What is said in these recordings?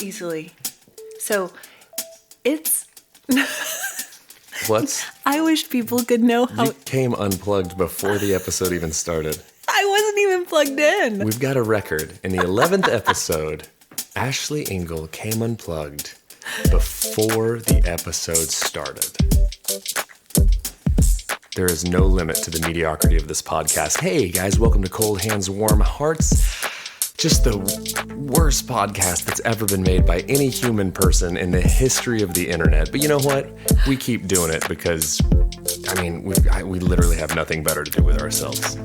easily. So it's... What? I wish people could know how... You came unplugged before the episode even started. I wasn't even plugged in. We've got a record. In the 11th episode, Ashley Engle came unplugged before the episode started. There is no limit to the mediocrity of this podcast. Hey guys, welcome to Cold Hands, Warm Hearts. Just the worst podcast that's ever been made by any human person in the history of the internet. But you know what? We keep doing it because, we literally have nothing better to do with ourselves.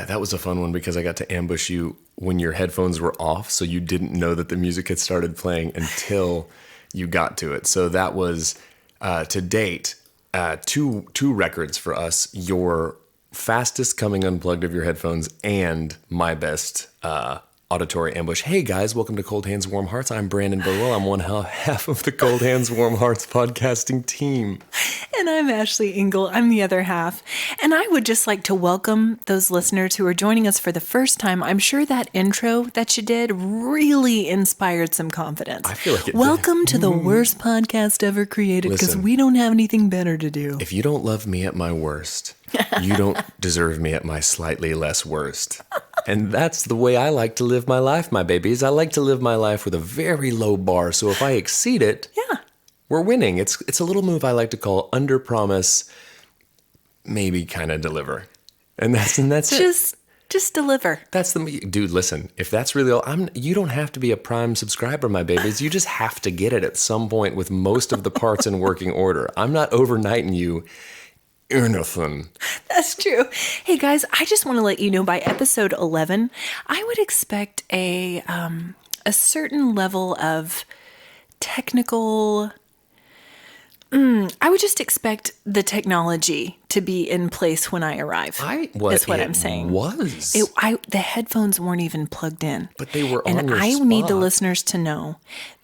That was a fun one because I got to ambush you when your headphones were off, so you didn't know that the music had started playing until you got to it. So that was, to date, two records for us. Your fastest coming unplugged of your headphones and my best auditory ambush. Hey guys, welcome to Cold Hands, Warm Hearts. I'm Brandon Birdwell. I'm one half of the Cold Hands, Warm Hearts podcasting team. And I'm Ashley Engle. I'm the other half. And I would just like to welcome those listeners who are joining us for the first time. I'm sure that intro that you did really inspired some confidence. I feel like it Welcome to the worst podcast ever created because we don't have anything better to do. If you don't love me at my worst, you don't deserve me at my slightly less worst. And that's the way I like to live my life, my babies. I like to live my life with a very low bar. So if I exceed it, we're winning. It's a little move I like to call under promise, maybe kind of deliver. And that's it. Just deliver. Dude, listen, if that's really all, you don't have to be a Prime subscriber, my babies. You just have to get it at some point with most of the parts in working order. I'm not overnighting you anything. That's true. Hey guys, I just want to let you know by episode 11, I would expect a certain level of technical... I would just expect the technology to be in place when I arrive. That's what I'm saying. The headphones weren't even plugged in. But they were on your spot. And I need the listeners to know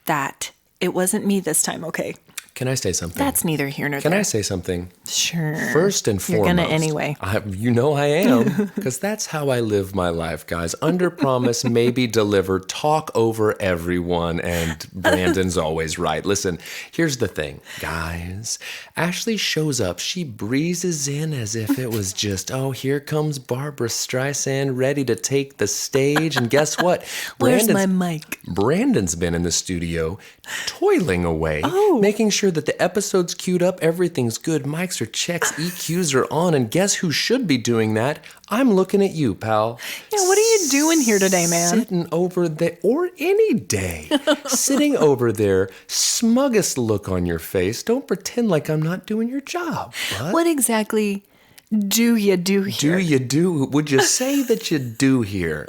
that it wasn't me this time, okay? Can I say something? That's neither here nor there. Can I say something? Sure. First and foremost. You're going to anyway. I am, because that's how I live my life, guys. Under promise, maybe deliver, talk over everyone, and Brandon's always right. Listen, here's the thing, guys. Ashley shows up. She breezes in as if it was just, here comes Barbara Streisand ready to take the stage. And guess what? Where's my mic? Brandon's been in the studio toiling away, making sure that the episode's queued up, everything's good, mics are checked, EQs are on, and guess who should be doing that? I'm looking at you, pal. Yeah, what are you doing here today, man? Sitting over there, or any day, sitting over there, smuggest look on your face. Don't pretend like I'm not doing your job, bud. What exactly do you do here? Would you say that you do here?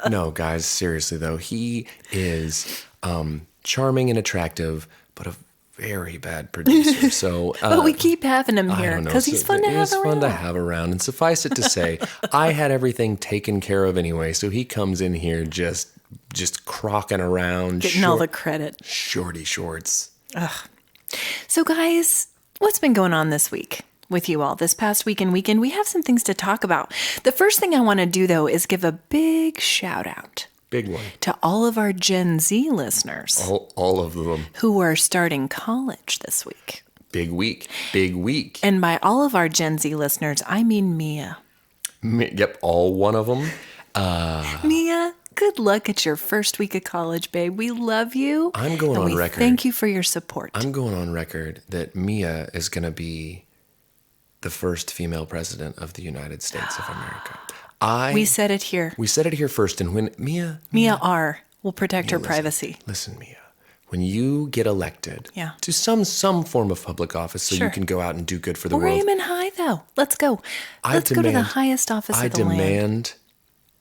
No, guys, seriously though, he is charming and attractive, but a very bad producer. So, but we keep having him here because he's fun to have around. He's fun to have around. And suffice it to say, I had everything taken care of anyway. So he comes in here just crocking around. Getting all the credit. Shorty shorts. Ugh. So guys, what's been going on this week with you all? This past week and weekend, we have some things to talk about. The first thing I want to do though is give a big shout out. Big one. To all of our Gen Z listeners. All of them. Who are starting college this week. Big week. And by all of our Gen Z listeners, I mean Mia. Yep, all one of them. Mia, good luck at your first week of college, babe. We love you. I'm going on record. Thank you for your support. I'm going on record that Mia is going to be the first female president of the United States of America. We said it here. We said it here first, and when Mia R. will protect her privacy. Listen, Mia, when you get elected to some form of public office so you can go out and do good for the world. We're aiming high, though. Let's go. Let's go to the highest office of the land. I demand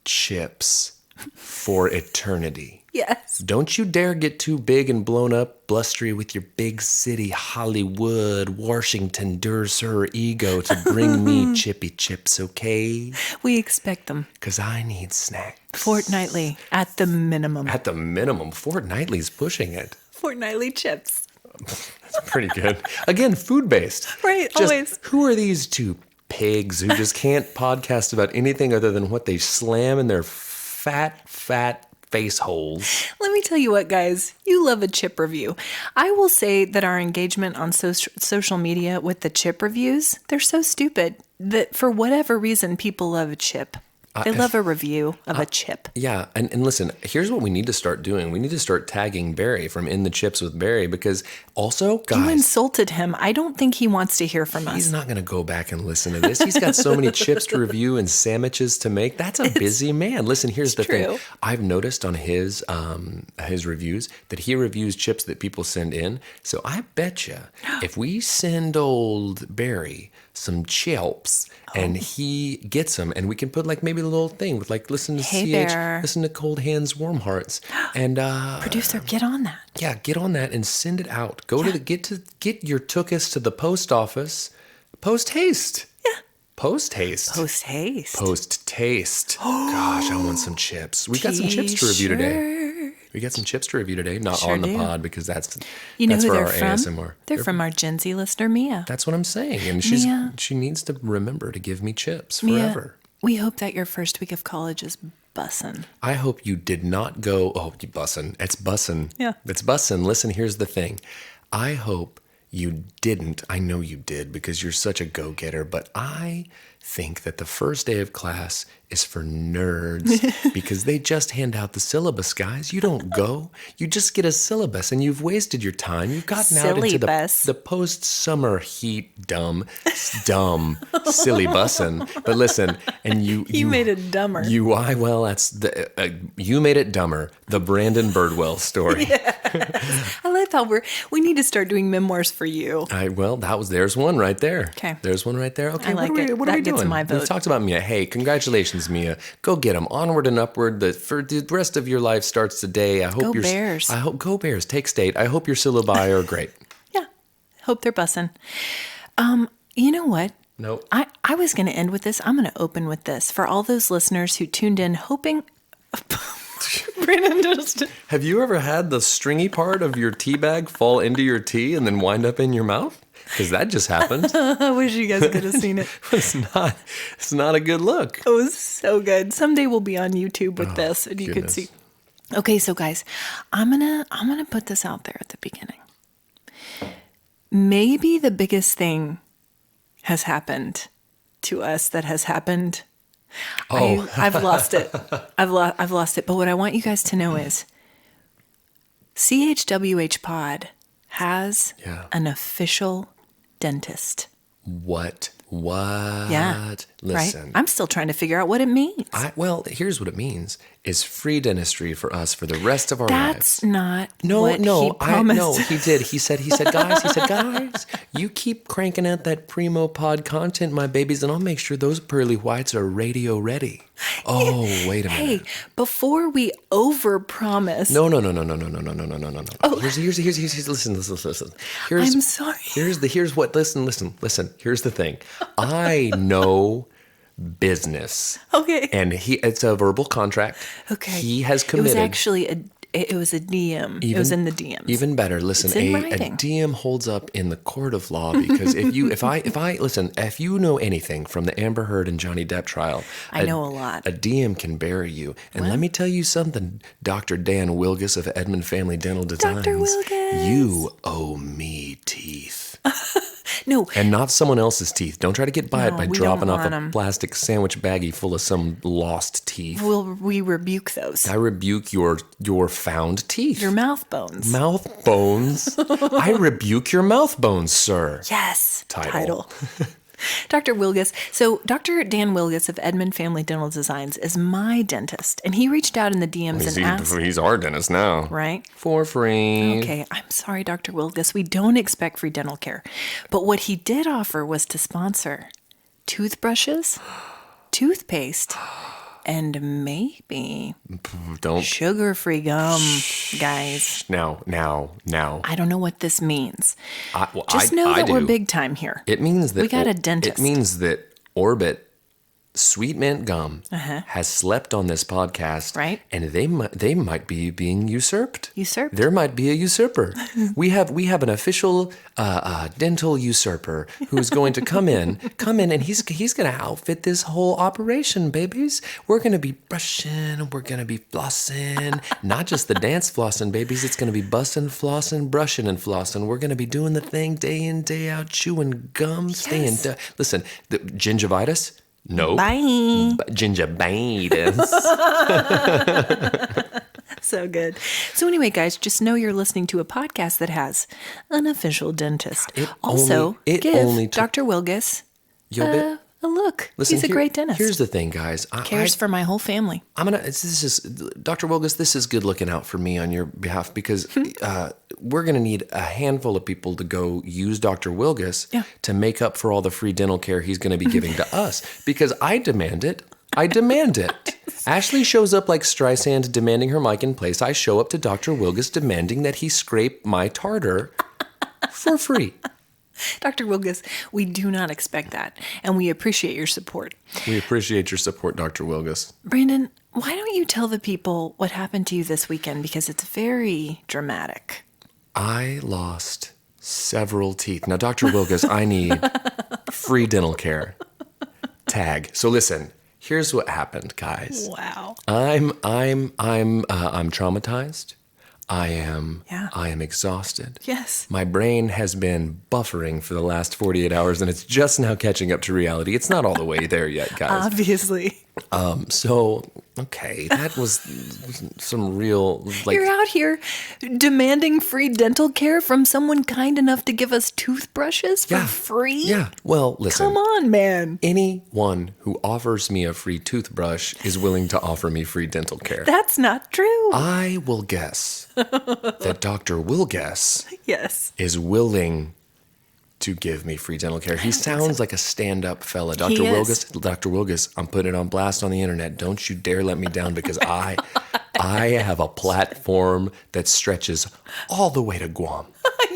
chips for eternity. Yes. Don't you dare get too big and blown up, blustery with your big city Hollywood, Washington, Sir ego to bring me chippy chips, okay? We expect them. Because I need snacks. Fortnightly, at the minimum. At the minimum, fortnightly's pushing it. Fortnightly chips. That's pretty good. Again, food-based. Right, always. Who are these two pigs who just can't podcast about anything other than what they slam in their fat face holes? Let me tell you what, guys. You love a chip review. I will say that our engagement on social media with the chip reviews, they're so stupid that for whatever reason, people love a chip. They love a review of a chip. Yeah, and listen, here's what we need to start doing. We need to start tagging Barry from In the Chips with Barry, because also, guys... You insulted him. I don't think he wants to hear from us. He's not going to go back and listen to this. He's got so many chips to review and sandwiches to make. That's a busy man. Listen, here's the thing. I've noticed on his reviews that he reviews chips that people send in. So I bet you if we send old Barry some chips and he gets them, and we can put like maybe a little thing with like listen to Cold Hands Warm Hearts, and producer, get on that. Yeah, get on that and send it out. Go to get your tookus to the post office. Post haste. Yeah. Post haste. Post haste. Post taste. Gosh, I want some chips. We got some chips to review today. Not on the pod, because that's who for they're our from? ASMR. They're from our Gen Z listener, Mia. That's what I'm saying. And she needs to remember to give me chips forever. Mia, we hope that your first week of college is bussin'. I hope you did not go, you bussin'. It's bussin'. Yeah. It's bussin'. Listen, here's the thing. I hope you didn't. I know you did, because you're such a go-getter, but I think that the first day of class is for nerds because they just hand out the syllabus, guys. You don't go. You just get a syllabus, and you've wasted your time. You've gotten out into the post-summer heat, dumb, silly bussin'. But listen, and you made it dumber. You made it dumber. The Brandon Birdwell story. Yes. I like how we need to start doing memoirs for you. There's one right there. Okay. There's one right there. Okay, I like what are we doing? My vote. We've talked about Mia. Hey, congratulations, Mia. Go get them. Onward and upward. For the rest of your life starts today. Go Bears. Go Bears. Take state. I hope your syllabi are great. Yeah. Hope they're bussin'. You know what? No. I was going to end with this. I'm going to open with this. For all those listeners who tuned in hoping... Brandon just... Have you ever had the stringy part of your tea bag fall into your tea and then wind up in your mouth? Because that just happened. I wish you guys could have seen it. It's not a good look. It was so good. Someday we'll be on YouTube with this, and you could see. Okay, so guys, I'm gonna put this out there at the beginning. Maybe the biggest thing has happened to us that has happened. I've lost it. I've lost it. But what I want you guys to know is CHWH Pod has an official dentist. What? Yeah. Listen. Right? I'm still trying to figure out what it means. Here's what it means. Is free dentistry for us for the rest of our lives. That's not No, what he promised. No, he did. He said, guys, you keep cranking out that primo pod content, my babies, and I'll make sure those pearly whites are radio ready. Oh, wait a minute. Hey, before we overpromise. No. Oh. Here's listen. I'm sorry. Listen. Here's the thing. I know business. Okay. And it's a verbal contract. Okay. He has committed. It was actually it was a DM. It was in the DMs. Even better. Listen, a DM holds up in the court of law, because if you know anything from the Amber Heard and Johnny Depp trial, I know a lot. A DM can bury you. And let me tell you something, Dr. Dan Wilgus of Edmund Family Dental Designs. Dr. Wilgus. You owe me teeth. No. And not someone else's teeth. Don't try to get by it by dropping off a plastic sandwich baggie full of some lost teeth. We rebuke those. I rebuke your found teeth. Your mouth bones. Mouth bones? I rebuke your mouth bones, sir. Yes. Title. Dr. Wilgus. So Dr. Dan Wilgus of Edmund Family Dental Designs is my dentist, and he reached out in the DMs and asked. He's our dentist now. Right? For free. Okay. I'm sorry, Dr. Wilgus. We don't expect free dental care. But what he did offer was to sponsor toothbrushes, toothpaste, and maybe Don't. sugar-free gum, guys. Now. I don't know what this means. Well, Just know that we're do. big time here. It means that we got a dentist. It means that Orbit Sweet Mint Gum has slept on this podcast, Right. And they might be being usurped. Usurped? There might be a usurper. we have an official dental usurper who's going to come in, and he's going to outfit this whole operation, babies. We're going to be brushing, we're going to be flossing, not just the dance flossing, babies. It's going to be busting, flossing, brushing, and flossing. We're going to be doing the thing day in, day out, chewing gum, staying. Listen, the gingivitis. No. Bye. Gingivitis. So good. So anyway, guys, just know you're listening to a podcast that has an official dentist. Give Dr. Wilgus a look. Listen, he's a great dentist. Here's the thing, guys. Cares for my whole family. This is Dr. Wilgus. This is good looking out for me on your behalf because we're gonna need a handful of people to go use Dr. Wilgus to make up for all the free dental care he's gonna be giving to us because I demand it. Ashley shows up like Streisand demanding her mic in place. I show up to Dr. Wilgus demanding that he scrape my tartar for free. Dr. Wilgus, we do not expect that, and we appreciate your support. We appreciate your support, Dr. Wilgus. Brandon, why don't you tell the people what happened to you this weekend, because it's very dramatic. I lost several teeth. Now, Dr. Wilgus, I need free dental care. Tag. So listen, here's what happened, guys. Wow. I'm traumatized. I am exhausted. Yes. My brain has been buffering for the last 48 hours, and it's just now catching up to reality. It's not all the way there yet, guys. Obviously. Okay, that was some real, You're out here demanding free dental care from someone kind enough to give us toothbrushes for free? Yeah, well, listen. Come on, man. Anyone who offers me a free toothbrush is willing to offer me free dental care. That's not true. I will guess that Dr. Wilgus is willing to give me free dental care. He sounds like a stand-up fella. Dr. Wilgus, I'm putting it on blast on the internet. Don't you dare let me down because I have a platform that stretches all the way to Guam.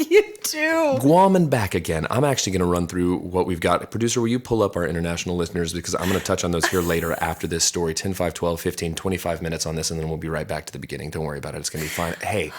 You do. Guam and back again. I'm actually going to run through what we've got. Producer, will you pull up our international listeners? Because I'm going to touch on those here later after this story. 10, 5, 12, 15, 25 minutes on this, and then we'll be right back to the beginning. Don't worry about it. It's going to be fine. Hey,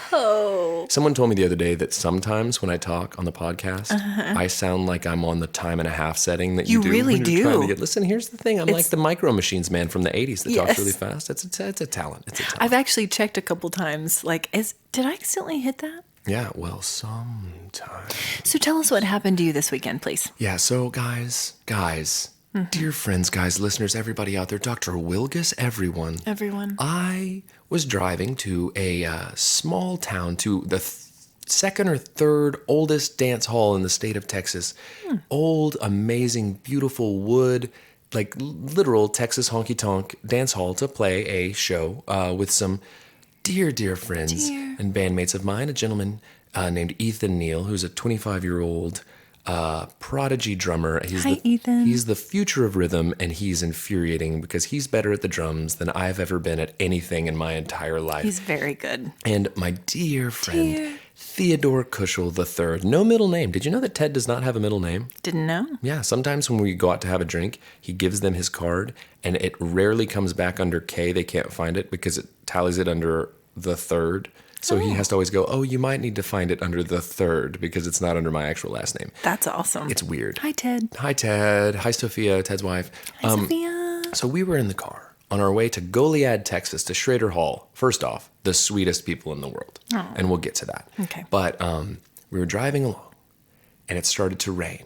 someone told me the other day that sometimes when I talk on the podcast, I sound like I'm on the time and a half setting that you do. You really do. Listen, here's the thing. I'm like the Micro Machines man from the 80s that talks really fast. It's a talent. It's a talent. I've actually checked a couple times. Did I accidentally hit that? Yeah, well, sometimes. So tell us what happened to you this weekend, please. Yeah, so guys, dear friends, guys, listeners, everybody out there, Dr. Wilgus, everyone. I was driving to a small town, to the second or third oldest dance hall in the state of Texas. Old, amazing, beautiful wood, like literal Texas honky-tonk dance hall to play a show with some dear friends and bandmates of mine, a gentleman named Ethan Neal, who's a 25-year-old prodigy drummer. Ethan. He's the future of rhythm, and he's infuriating because he's better at the drums than I've ever been at anything in my entire life. He's very good. And my dear friend, Theodore Kushel III. No middle name. Did you know that Ted does not have a middle name? Didn't know. Yeah, sometimes when we go out to have a drink, he gives them his card, and it rarely comes back under K. They can't find it because it tallies it under the third. So he has to always go, you might need to find it under the third because it's not under my actual last name. That's awesome. It's weird. Hi, Ted. Hi, Ted. Hi, Sophia, Ted's wife. Hi, Sophia. So we were in the car on our way to Goliad, Texas, to Schrader Hall. First off, the sweetest people in the world. Oh. And we'll get to that. Okay. But we were driving along, and it started to rain.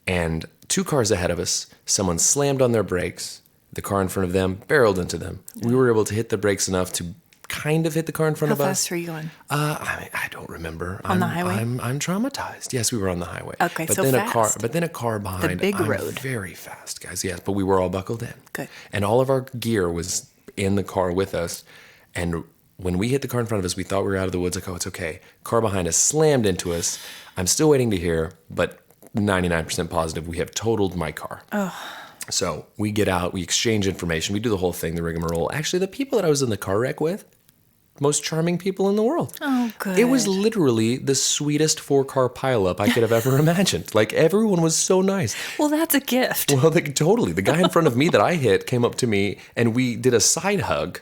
And 2 cars ahead of us, someone slammed on their brakes. The car in front of them barreled into them. We were able to hit the brakes enough to kind of hit the car in front of us. How fast were you going? I don't remember. On the highway? I'm traumatized. Yes, we were on the highway. Okay, but so then fast. But then a car behind. The big I'm road. Very fast, guys. Yes, but we were all buckled in. Good. And all of our gear was in the car with us. And when we hit the car in front of us, we thought we were out of the woods. Like, it's okay. Car behind us slammed into us. I'm still waiting to hear, but 99% positive we have totaled my car. Oh. So we get out, we exchange information, we do the whole thing, the rigmarole. Actually, the people that I was in the car wreck with, most charming people in the world. Oh, good. It was literally the sweetest 4-car pileup I could have ever imagined. Like, everyone was so nice. Well, that's a gift. Well, totally. The guy in front of me that I hit came up to me, and we did a side hug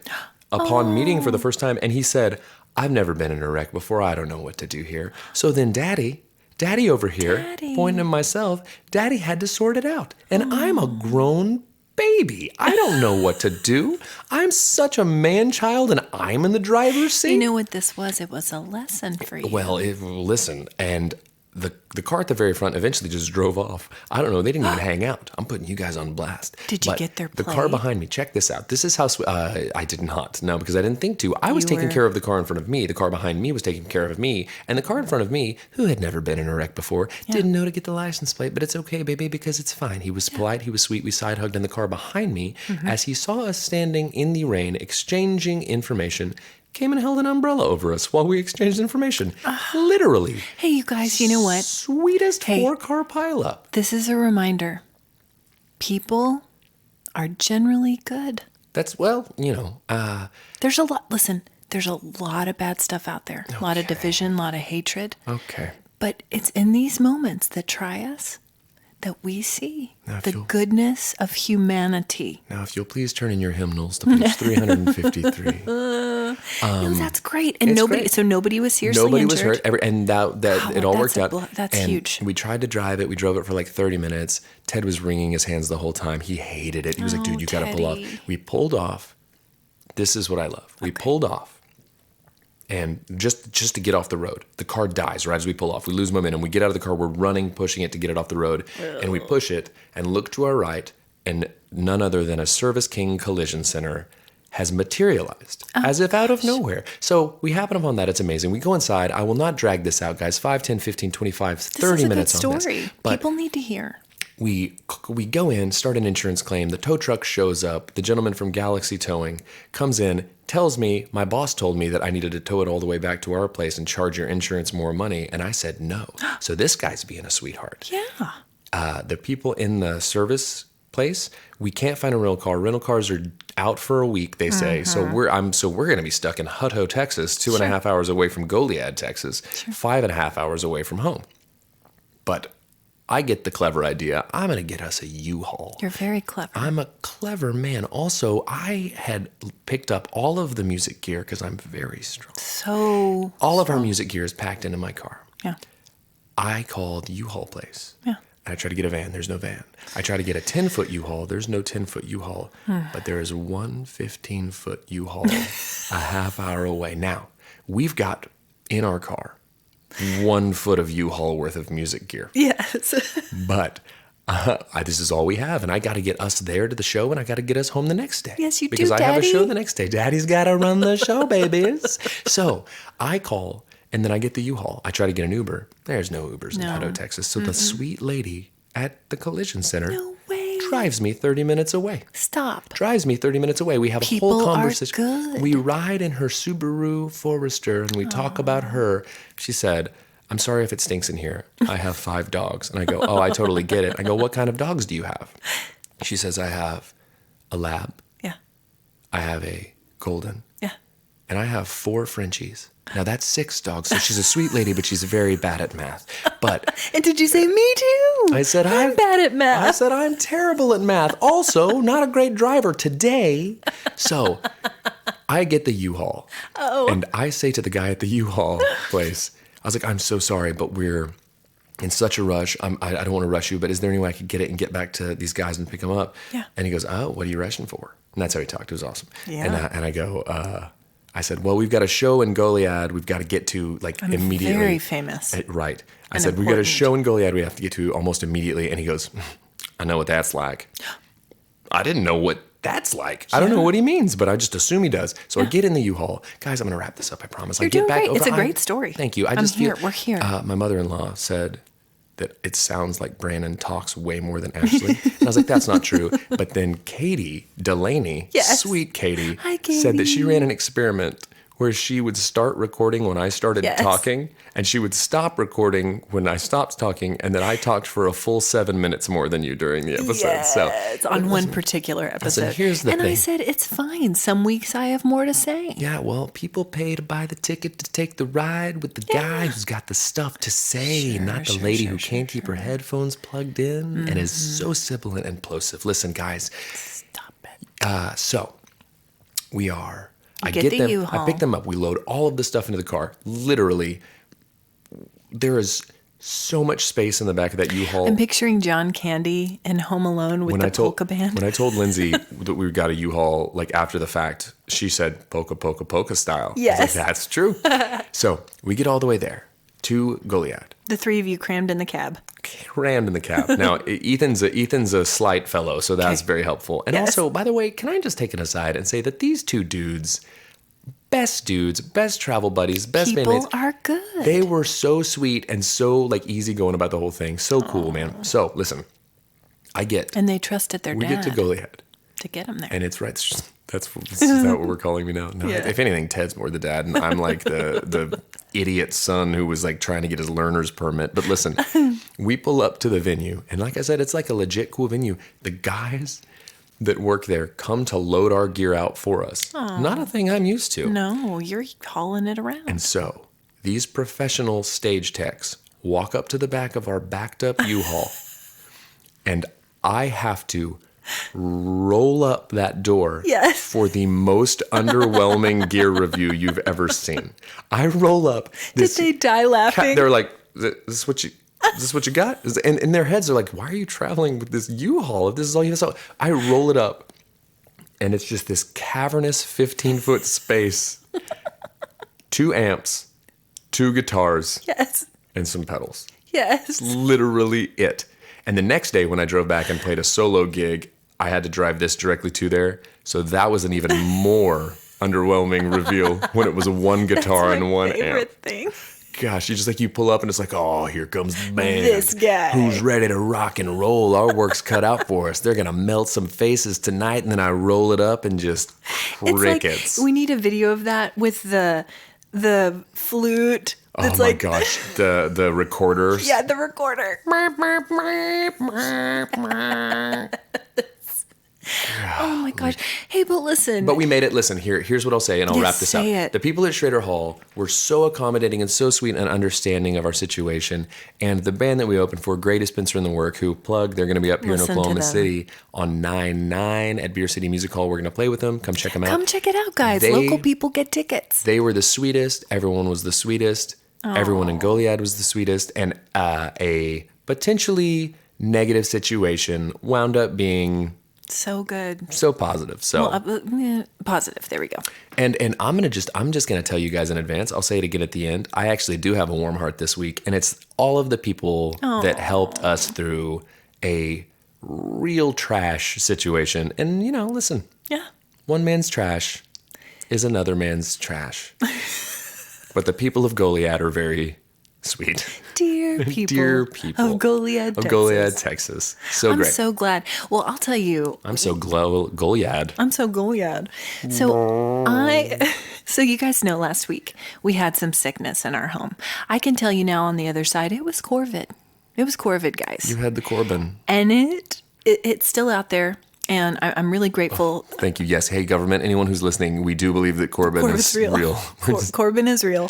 upon meeting for the first time. And he said, I've never been in a wreck before. I don't know what to do here. So then Daddy over here, pointing at myself, Daddy had to sort it out. And I'm a grown baby. I don't know what to do. I'm such a man-child, and I'm in the driver's seat. You know what this was? It was a lesson for you. Well, listen, and the car at the very front eventually just drove off. I don't know. They didn't even hang out. I'm putting you guys on blast. Did you get their The plate? car behind me, check this out. This is how I did not. No, because I didn't think to. I was taking care of the car in front of me. The car behind me was taking care of me. And the car in front of me, who had never been in a wreck before, didn't know to get the license plate. But it's okay, baby, because it's fine. He was polite. He was sweet. We side hugged in the car behind me as he saw us standing in the rain, exchanging information. Came and held an umbrella over us while we exchanged information. Literally. Hey, you guys, you know what? Sweetest 4-car pileup. This is a reminder. People are generally good. That's, well, There's a lot, listen, there's a lot of bad stuff out there. A lot of division, a lot of hatred. Okay. But it's in these moments that try us that we see the goodness of humanity. Now, if you'll please turn in your hymnals to page 353. No, that's great. And nobody was seriously Nobody injured. was hurt. And it all worked out. That's and huge. We tried to drive it. We drove it for like 30 minutes. Ted was wringing his hands the whole time. He hated it. He was like, dude, you got to pull off. Teddy. We pulled off. This is what I love. We pulled off. And just to get off the road, the car dies right as we pull off. We lose momentum. We get out of the car. We're running, pushing it to get it off the road. And we push it and look to our right. And none other than a Service King Collision Center has materialized as if out of nowhere. So we happen upon that. It's amazing. We go inside. I will not drag this out, guys. 5, 10, 15, 25, 30 minutes on this. This is a good story. People need to hear. We go in, start an insurance claim. The tow truck shows up. The gentleman from Galaxy Towing comes in, tells me, my boss told me that I needed to tow it all the way back to our place and charge your insurance more money. And I said no. So this guy's being a sweetheart. Yeah. The people in the service place, we can't find a rental car. Rental cars are out for a week, they say. So we're going to be stuck in Hutto, Texas, 2.5 hours away from Goliad, Texas, 5.5 hours away from home. But I get the clever idea. I'm going to get us a U-Haul. You're very clever. I'm a clever man. Also, I had picked up all of the music gear because I'm very strong. All of our music gear is packed into my car. Yeah. I called the U-Haul place. Yeah. I try to get a van. There's no van. I try to get a 10-foot U-Haul. There's no 10-foot U-Haul. But there is one 15-foot U-Haul a half hour away. Now, we've got in our car 1 foot of U-Haul worth of music gear. Yes. But this is all we have, and I got to get us there to the show, and I got to get us home the next day. Yes, you do, because I have a Daddy. show the next day. Daddy's got to run the show, babies. So I call, and then I get the U-Haul. I try to get an Uber. There's no Ubers in Hutto, Texas. So the sweet lady at the collision center drives me 30 minutes away. Stop. Drives me 30 minutes away. We have People a whole are conversation. good. We ride in her Subaru Forester, and we talk about her. She said, I'm sorry if it stinks in here. I have 5 dogs. And I go, oh, I totally get it. I go, what kind of dogs do you have? She says, I have a lab. Yeah. I have a golden. Yeah. And I have 4 Frenchies. Now that's 6 dogs. So she's a sweet lady, but she's very bad at math. But And did you say me too? I said, I'm bad at math. I said, I'm terrible at math. Also, not a great driver today. So I get the U-Haul. Oh. And I say to the guy at the U-Haul place, I was like, I'm so sorry, but we're in such a rush. I don't want to rush you, but is there any way I could get it and get back to these guys and pick them up? Yeah. And he goes, oh, what are you rushing for? And that's how he talked. It was awesome. Yeah. And I go, I said, well, we've got a show in Goliad we've got to get to immediately. Very famous. Right. I And said, we've got a important. show in Goliad we have to get to almost immediately. And he goes, I know what that's like. I didn't know what that's like. I don't know what he means, but I just assume he does. So I get in the U-Haul. Guys, I'm going to wrap this up, I promise. You're I get doing back great. over. It's a great story. Thank you. I'm here. We're here. My mother-in-law said that it sounds like Brandon talks way more than Ashley. And I was like, that's not true. But then Katie Delaney, Yes. sweet Katie, Hi, Katie. said that she ran an experiment where she would start recording when I started Yes. talking, and she would stop recording when I stopped talking, and then I talked for a full 7 minutes more than you during the episode. Yes, on one particular episode. here's the and thing. I said, it's fine. Some weeks I have more to say. Yeah, well, people pay to buy the ticket to take the ride with the guy who's got the stuff to say, not the lady who can't keep her headphones plugged in and is so sibilant and plosive. Listen, guys. Stop it. So we are. I get get the them. U-Haul. I pick them up. We load all of the stuff into the car. Literally, there is so much space in the back of that U-Haul. I'm picturing John Candy in Home Alone with the polka band. When I told Lindsay that we got a U-Haul, like after the fact, she said polka, polka, polka style. Yes. I was like, that's true. So we get all the way there to Goliad. The three of you crammed in the cab. Crammed in the cab. Now, Ethan's a slight fellow, so that's very helpful. And Yes. also, by the way, can I just take it aside and say that these two dudes, best travel buddies, best People bandmates. are good. They were so sweet and so like easygoing about the whole thing. So cool, man. So listen, And they trusted their we dad get to Goliad, to get them there. and it's right. This is that what we're calling me now? No, Yeah. if anything, Ted's more the dad, and I'm like the idiot son who was like trying to get his learner's permit. But listen, we pull up to the venue, and like I said, it's like a legit cool venue. The guys that work there come to load our gear out for us. Not a thing I'm used to. No, you're hauling it around. And so these professional stage techs walk up to the back of our backed up U-Haul, and I have to roll up that door Yes. for the most underwhelming gear review you've ever seen. I roll up. Did they die laughing? They're like, "Is this what you got?" And in their heads, they're like, "Why are you traveling with this U-Haul if this is all you have?" So I roll it up, and it's just this cavernous 15-foot space, 2 amps, 2 guitars, Yes. and some pedals. Yes. Literally it. And the next day when I drove back and played a solo gig, I had to drive this directly to there. So that was an even more underwhelming reveal when it was one guitar That's and my one favorite amp. thing. Gosh, you pull up and it's like, oh, here comes the band. This guy. Who's ready to rock and roll. Our work's cut out for us. They're going to melt some faces tonight. And then I roll it up and just crickets. It's like, we need a video of that with the flute. Oh That's my like, gosh, the recorders. yeah, the recorder. Oh my gosh. Hey, but listen. But we made it. Listen, here's what I'll say, and I'll Yes, wrap this up. say it. The people at Schrader Hall were so accommodating and so sweet and understanding of our situation. And the band that we opened for, greatest Spencer in the Work, who they're going to be up here Listen in to Oklahoma them. City on 9/9 at Beer City Music Hall. We're going to play with them. Come check them out. Come check it out, guys. Local people get tickets. They were the sweetest. Everyone was the sweetest. Everyone in Goliad was the sweetest. And a potentially negative situation wound up being So good. so positive. So Positive. There we go. and I'm just gonna tell you guys in advance. I'll say it again at the end. I actually do have a warm heart this week, and it's all of the people that helped us through a real trash situation. And listen, Yeah. one man's trash is another man's trash. But the people of Goliad are very sweet. Dear people. Of Goliad, Texas. Of Goliad, Texas. So I'm great. so glad. Well, I'll tell you. I'm so Goliad. I'm so Goliad. So you guys know last week we had some sickness in our home. I can tell you now on the other side, it was Corvid. It was Corvid, guys. You had the Corbin. And it's still out there. And I'm really grateful. Thank you. Yes. Hey, government, anyone who's listening, we do believe that Corbin is real. Corbin is real.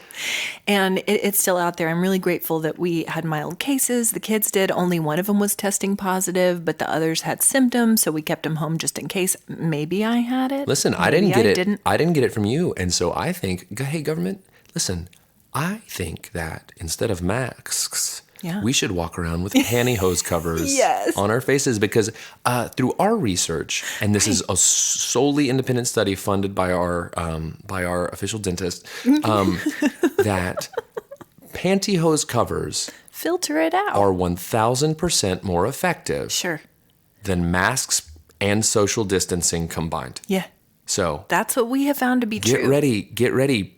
And it's still out there. I'm really grateful that we had mild cases. The kids did. Only one of them was testing positive, but the others had symptoms. So we kept them home just in case maybe I had it. Listen, I didn't get it. I didn't get it from you. And so I think, hey, government, listen, I think that instead of masks, we should walk around with pantyhose covers Yes. on our faces because through our research, and this is a solely independent study funded by our official dentist, that pantyhose covers filter it out. are 1,000% more effective Sure. than masks and social distancing combined. Yeah. So That's what we have found to be get true. ready,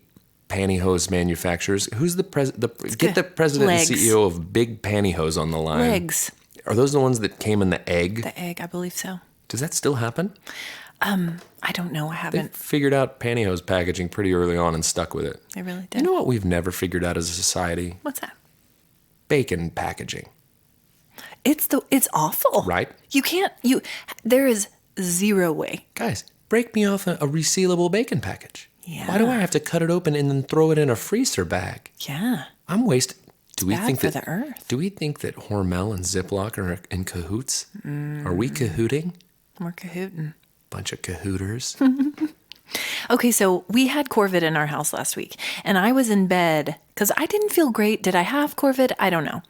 pantyhose manufacturers. Who's the president? Get the president Legs. and CEO of Big Pantyhose on the line. Legs. Are those the ones that came in the egg? The egg, I believe so. Does that still happen? I don't know. I They haven't. figured out pantyhose packaging pretty early on and stuck with it. I really You did. know what we've never figured out as a society? What's that? Bacon packaging. It's awful. Right. There is zero way. Guys, break me off a resealable bacon package. Yeah. Why do I have to cut it open and then throw it in a freezer bag? Yeah. I'm wasting. Do we bad think for that the earth. Do we think that Hormel and Ziploc are in cahoots? Are we cahooting? We're cahooting. Bunch of cahooters. Okay, so we had Corvid in our house last week, and I was in bed because I didn't feel great. Did I have Corvid? I don't know.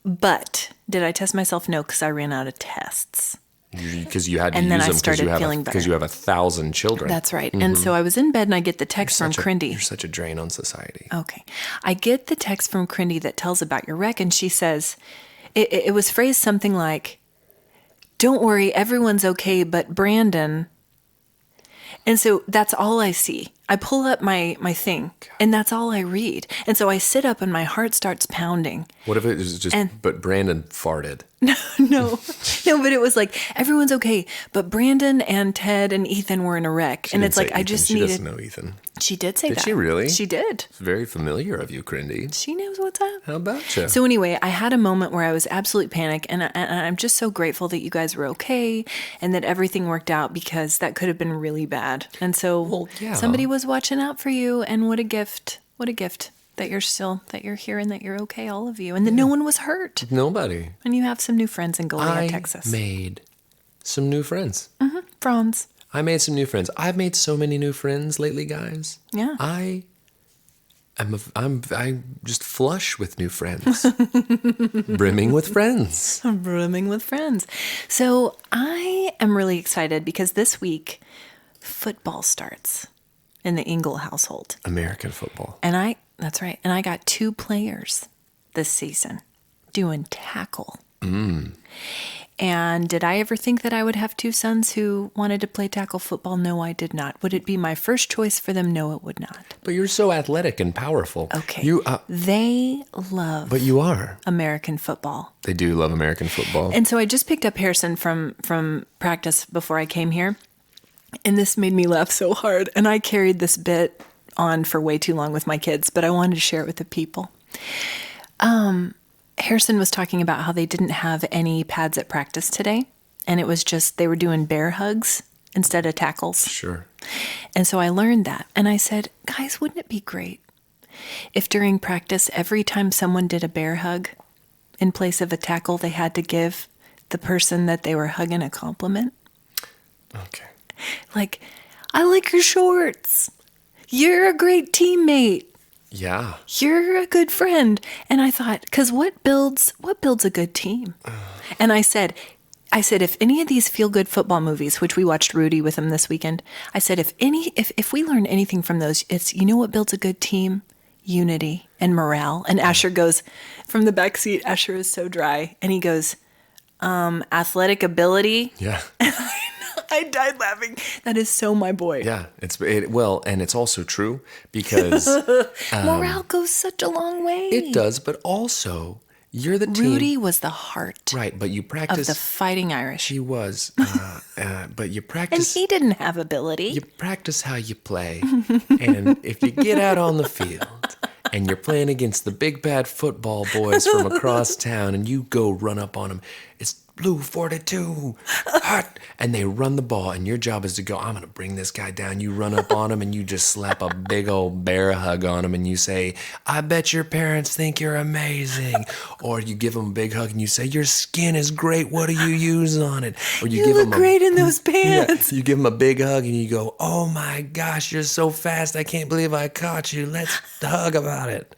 But did I test myself? No, because I ran out of tests. Because you had to And then use I them started feeling better. because you have 1,000 children. That's right. And so I was in bed and I get the text from Crindy. You're such a drain on society. Okay. I get the text from Crindy that tells about your wreck, and she says, it was phrased something like, "Don't worry, everyone's okay, but Brandon." And so that's all I see. I pull up my thing, and that's all I read. And so I sit up and my heart starts pounding. What if it was just, but Brandon farted? No, but it was like, everyone's okay, but Brandon and Ted and Ethan were in a wreck. And it's like, I just She needed. doesn't know Ethan. She did say that. Did she really? She did. It's very familiar of you, Crindy. She knows what's up. How about you? So anyway, I had a moment where I was absolute panic, and I'm just so grateful that you guys were okay and that everything worked out, because that could have been really bad. And so somebody was watching out for you, and what a gift. What a gift that you're here and that you're okay, all of you, and that no one was hurt. Nobody. And you have some new friends in Goliad, Texas. I made some new friends. Franz. I made some new friends. I've made so many new friends lately, guys. Yeah. I'm just flush with new friends. Brimming with friends. Brimming with friends. So I am really excited because this week football starts in the Engle household. American football. And that's right. And I got 2 players this season doing tackle. And did I ever think that I would have 2 sons who wanted to play tackle football? No, I did not. Would it be my first choice for them? No, it would not. But you're so athletic and powerful. Okay. They love But you are. American football. They do love American football. And so I just picked up Harrison from practice before I came here. And this made me laugh so hard. And I carried this bit on for way too long with my kids, but I wanted to share it with the people. Harrison was talking about how they didn't have any pads at practice today. And it was just, they were doing bear hugs instead of tackles. Sure. And so I learned that. And I said, guys, wouldn't it be great if during practice, every time someone did a bear hug, in place of a tackle, they had to give the person that they were hugging a compliment? Okay. Like, I like your shorts. You're a great teammate. Yeah. You're a good friend. And I thought, because what builds a good team? And I said, if any of these feel-good football movies, which we watched Rudy with them this weekend, I said, if we learn anything from those, it's, you know what builds a good team? Unity and morale. And Asher goes, from the back seat, Asher is so dry. And he goes, athletic ability. Yeah. I died laughing. That is so my boy. Yeah. And it's also true because morale goes such a long way. it does, but also you're the team. Rudy was the heart. Right, but you practice. Of the Fighting Irish. He was. But you And practice. he didn't have ability. You practice how you play. And if you get out on the field and you're playing against the big bad football boys from across town and you go run up on them, it's Blue 42, hot, and they run the ball, and your job is to go, I'm going to bring this guy down. You run up on him, and you just slap a big old bear hug on him, and you say, I bet your parents think you're amazing. Or you give him a big hug, and you say, your skin is great. What do you use on it? Or you look great in those pants. Yeah, you give him a big hug, and you go, oh my gosh, you're so fast. I can't believe I caught you. Let's hug about it.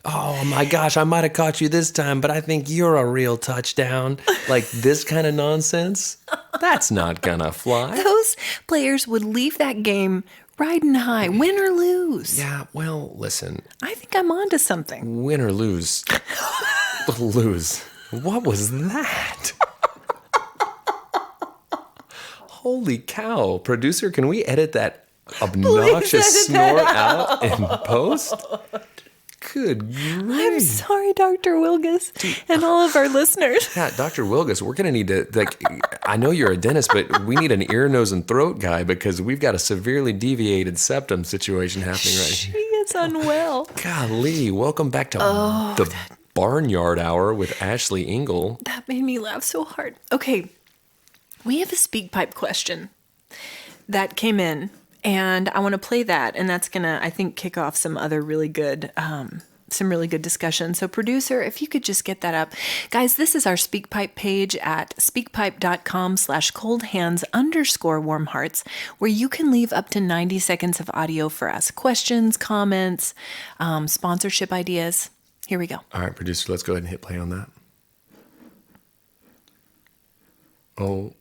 Oh my gosh, I might have caught you this time, but I think you're a real touchdown. Like this kind of nonsense, that's not gonna fly. Those players would leave that game riding high, win or lose. Yeah, well, listen. I think I'm onto something. Win or lose. Lose. What was that? Holy cow. Producer, can we edit that obnoxious snort out in post? Good I'm grief. sorry, Dr. Wilgus, and all of our listeners. Yeah, Dr. Wilgus, we're going to need to, I know you're a dentist, but we need an ear, nose, and throat guy because we've got a severely deviated septum situation happening right She here. is unwell. Golly, welcome back to the Barnyard Hour with Ashley Engle. That made me laugh so hard. Okay, we have a speak pipe question that came in, and I want to play that, and that's gonna, I think, kick off some other really good, discussion. So, producer, if you could just get that up, guys. This is our speak pipe page at speakpipe.com/coldhands_warmhearts, where you can leave up to 90 seconds of audio for us, questions, comments, sponsorship ideas. Here we go. All right, producer, let's go ahead and hit play on that. Oh,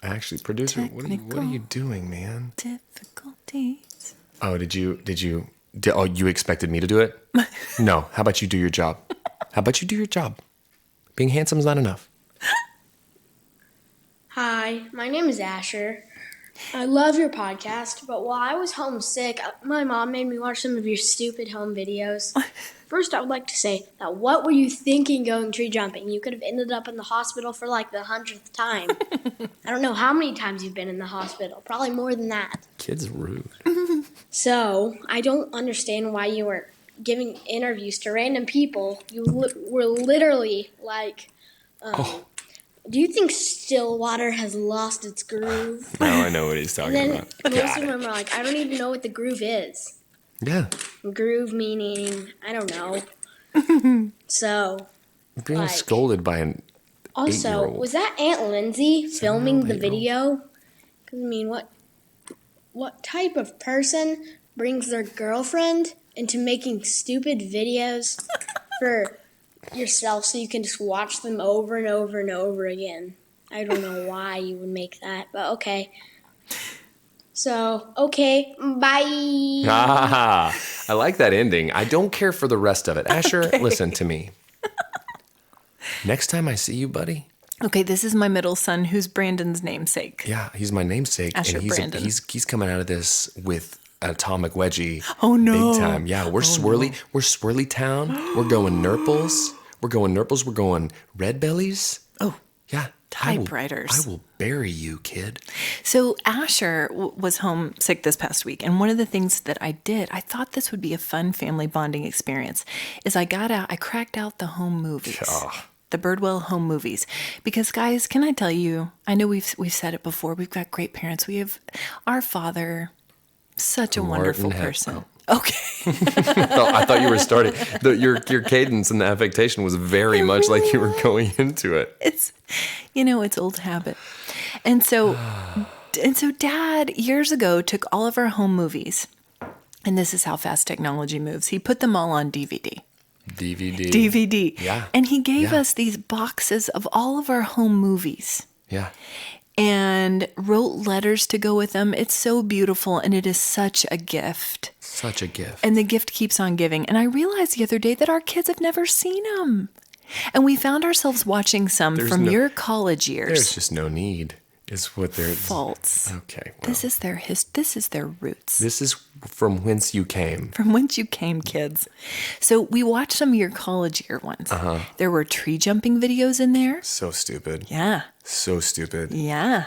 actually, producer, what are you doing, man? Difficulties. Oh, you expected me to do it? No. How about you do your job? Being handsome's not enough. Hi, my name is Asher. I love your podcast, but while I was homesick, my mom made me watch some of your stupid home videos. First, I would like to say that what were you thinking going tree jumping? You could have ended up in the hospital for like the 100th time. I don't know how many times you've been in the hospital. Probably more than that. Kid's rude. So, I don't understand why you were giving interviews to random people. You were literally like, do you think Stillwater has lost its groove? Now I know what he's talking And about. then most of them are like, I don't even know what the groove is. Yeah. Groove meaning, I don't know. So, Being scolded by an also, 8-year-old. was that Aunt Lindsay filming the video? 'Cause, I mean, what type of person brings their girlfriend into making stupid videos for yourself so you can just watch them over and over and over again? I don't know why you would make that, but okay. So, okay, bye. Ah, I like that ending. I don't care for the rest of it. Asher, listen to me. Next time I see you, buddy. Okay, this is my middle son, who's Brandon's namesake. Yeah, he's my namesake, Asher and Brandon. he's coming out of this with an atomic wedgie. Oh, no. Big time. Yeah, we're swirly town. We're going Nurples. We're going Red Bellies. Oh, Yeah. typewriters. I will bury you, kid. So Asher was homesick this past week, and one of the things that I did, I thought this would be a fun family bonding experience, is I cracked out the home movies. Oh. The Birdwell home movies. Because guys, can I tell you, I know we've said it before, we've got great parents. We have our father, such a wonderful person. Okay. I thought you were starting. Your cadence and the affectation was very much like you were going into it. It's old habit. And so Dad years ago took all of our home movies, and this is how fast technology moves. He put them all on DVD. DVD. Yeah. And he gave Yeah. us these boxes of all of our home movies Yeah. and wrote letters to go with them. It's so beautiful, and it is such a gift. Such a gift. And the gift keeps on giving. And I realized the other day that our kids have never seen them. And we found ourselves watching some from your college years. There's just no need, is what they're... False. Okay. Well, This is their roots. this is from whence you came. From whence you came, kids. So we watched some of your college year ones. There were tree jumping videos in there. So stupid. Yeah. So stupid. Yeah.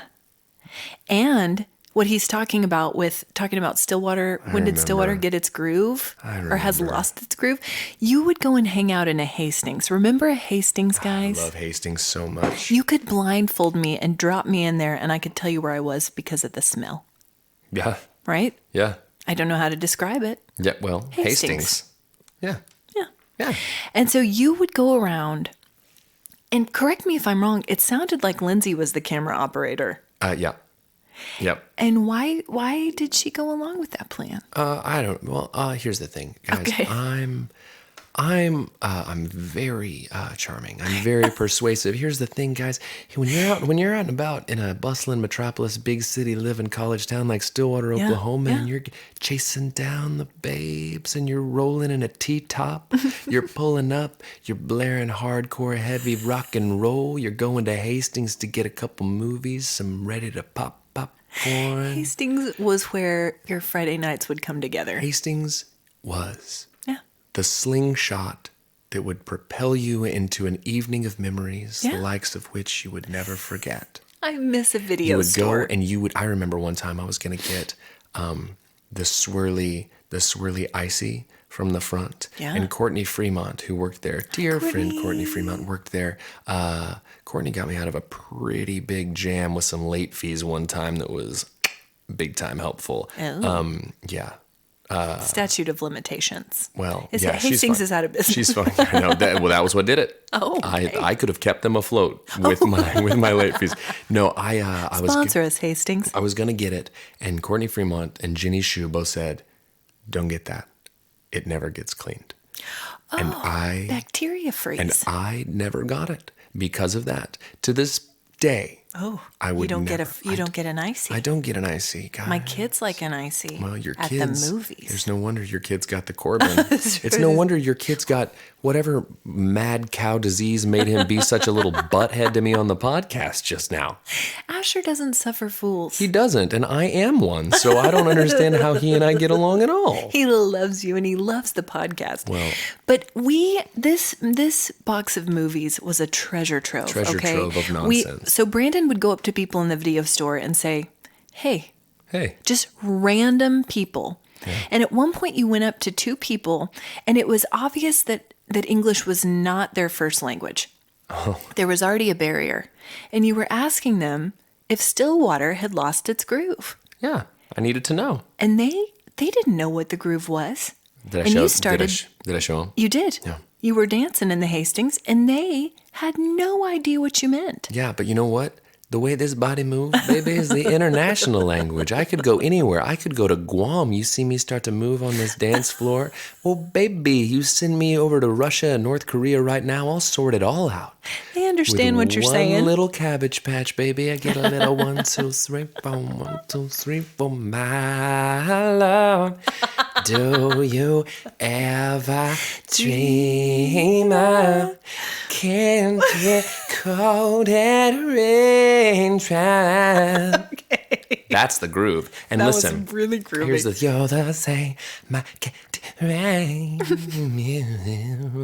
And what he's talking about Stillwater, when did Stillwater remember. get its groove? I Or has remember. lost its groove? You would go and hang out in a Hastings. Remember a Hastings, guys? I love Hastings so much. You could blindfold me and drop me in there, and I could tell you where I was because of the smell, Yeah. right? Yeah. I don't know how to describe it. Yeah. Well, Hastings. Hastings. Yeah. Yeah. Yeah. And so you would go around, and correct me if I'm wrong, it sounded like Lindsay was the camera operator. Yeah. Yep. And why did she go along with that plan? I don't. Well, here's the thing, guys. Okay. I'm very charming. I'm very persuasive. Here's the thing, guys. When you're out and about in a bustling metropolis, big city, living college town like Stillwater, Yeah, Oklahoma, yeah. and you're chasing down the babes, and you're rolling in a T-top, you're pulling up, you're blaring hardcore, heavy rock and roll. You're going to Hastings to get a couple movies, some ready to pop popcorn. Hastings was where your Friday nights would come together. Hastings was. Yeah. the slingshot that would propel you into an evening of memories, the likes of which you would never forget. I miss a video store. You would go and you would, I remember one time I was going to get the swirly icy from the front. Yeah. And Courtney Fremont, who worked there, dear friend Courtney Fremont, worked there. Courtney got me out of a pretty big jam with some late fees one time that was big time helpful. Oh. Yeah. Statute of limitations. Well, Is yeah, it Hastings is out of business? She's fine. I know that. Well, that was what did it. Oh, okay. I could have kept them afloat with my late fees. No, I was Sponsor us, Hastings. I was gonna get it, and Courtney Fremont and Ginny Shu both said, "Don't get that. It never gets cleaned." And Bacteria freeze. And I never got it because of that. To this day, I would you don't never. get an icy. I don't get an icy, guys. My kids like an icy. Well, your at kids. the movies. There's no wonder your kids got the Corbin. It's no wonder your kids got whatever mad cow disease made him be such a little butthead to me on the podcast just now. Asher doesn't suffer fools. He doesn't, and I am one, so I don't understand how he and I get along at all. He loves you and he loves the podcast. Well, but this box of movies was a treasure trove. Treasure trove of nonsense. So Brandon would go up to people in the video store and say, hey, just random people. Yeah. And at one point you went up to two people and it was obvious that English was not their first language. Oh. There was already a barrier. And you were asking them if Stillwater had lost its groove. Yeah, I needed to know. And they didn't know what the groove was. Did I show them? You did. Yeah. You were dancing in the Hastings, and they had no idea what you meant. Yeah, but you know what? The way this body moves, baby, is the international language. I could go anywhere. I could go to Guam. You see me start to move on this dance floor. Well, baby, you send me over to Russia and North Korea right now. I'll sort it all out. They understand what you're saying. One little Cabbage Patch, baby. I get a little 1, 2, 3, 4, 1, 2, 3, 4, my love. Do you ever dream of can't get cold and rain dry? Okay. That's the groove. And that listen, was really groovy. Here's the you're the same, my rain.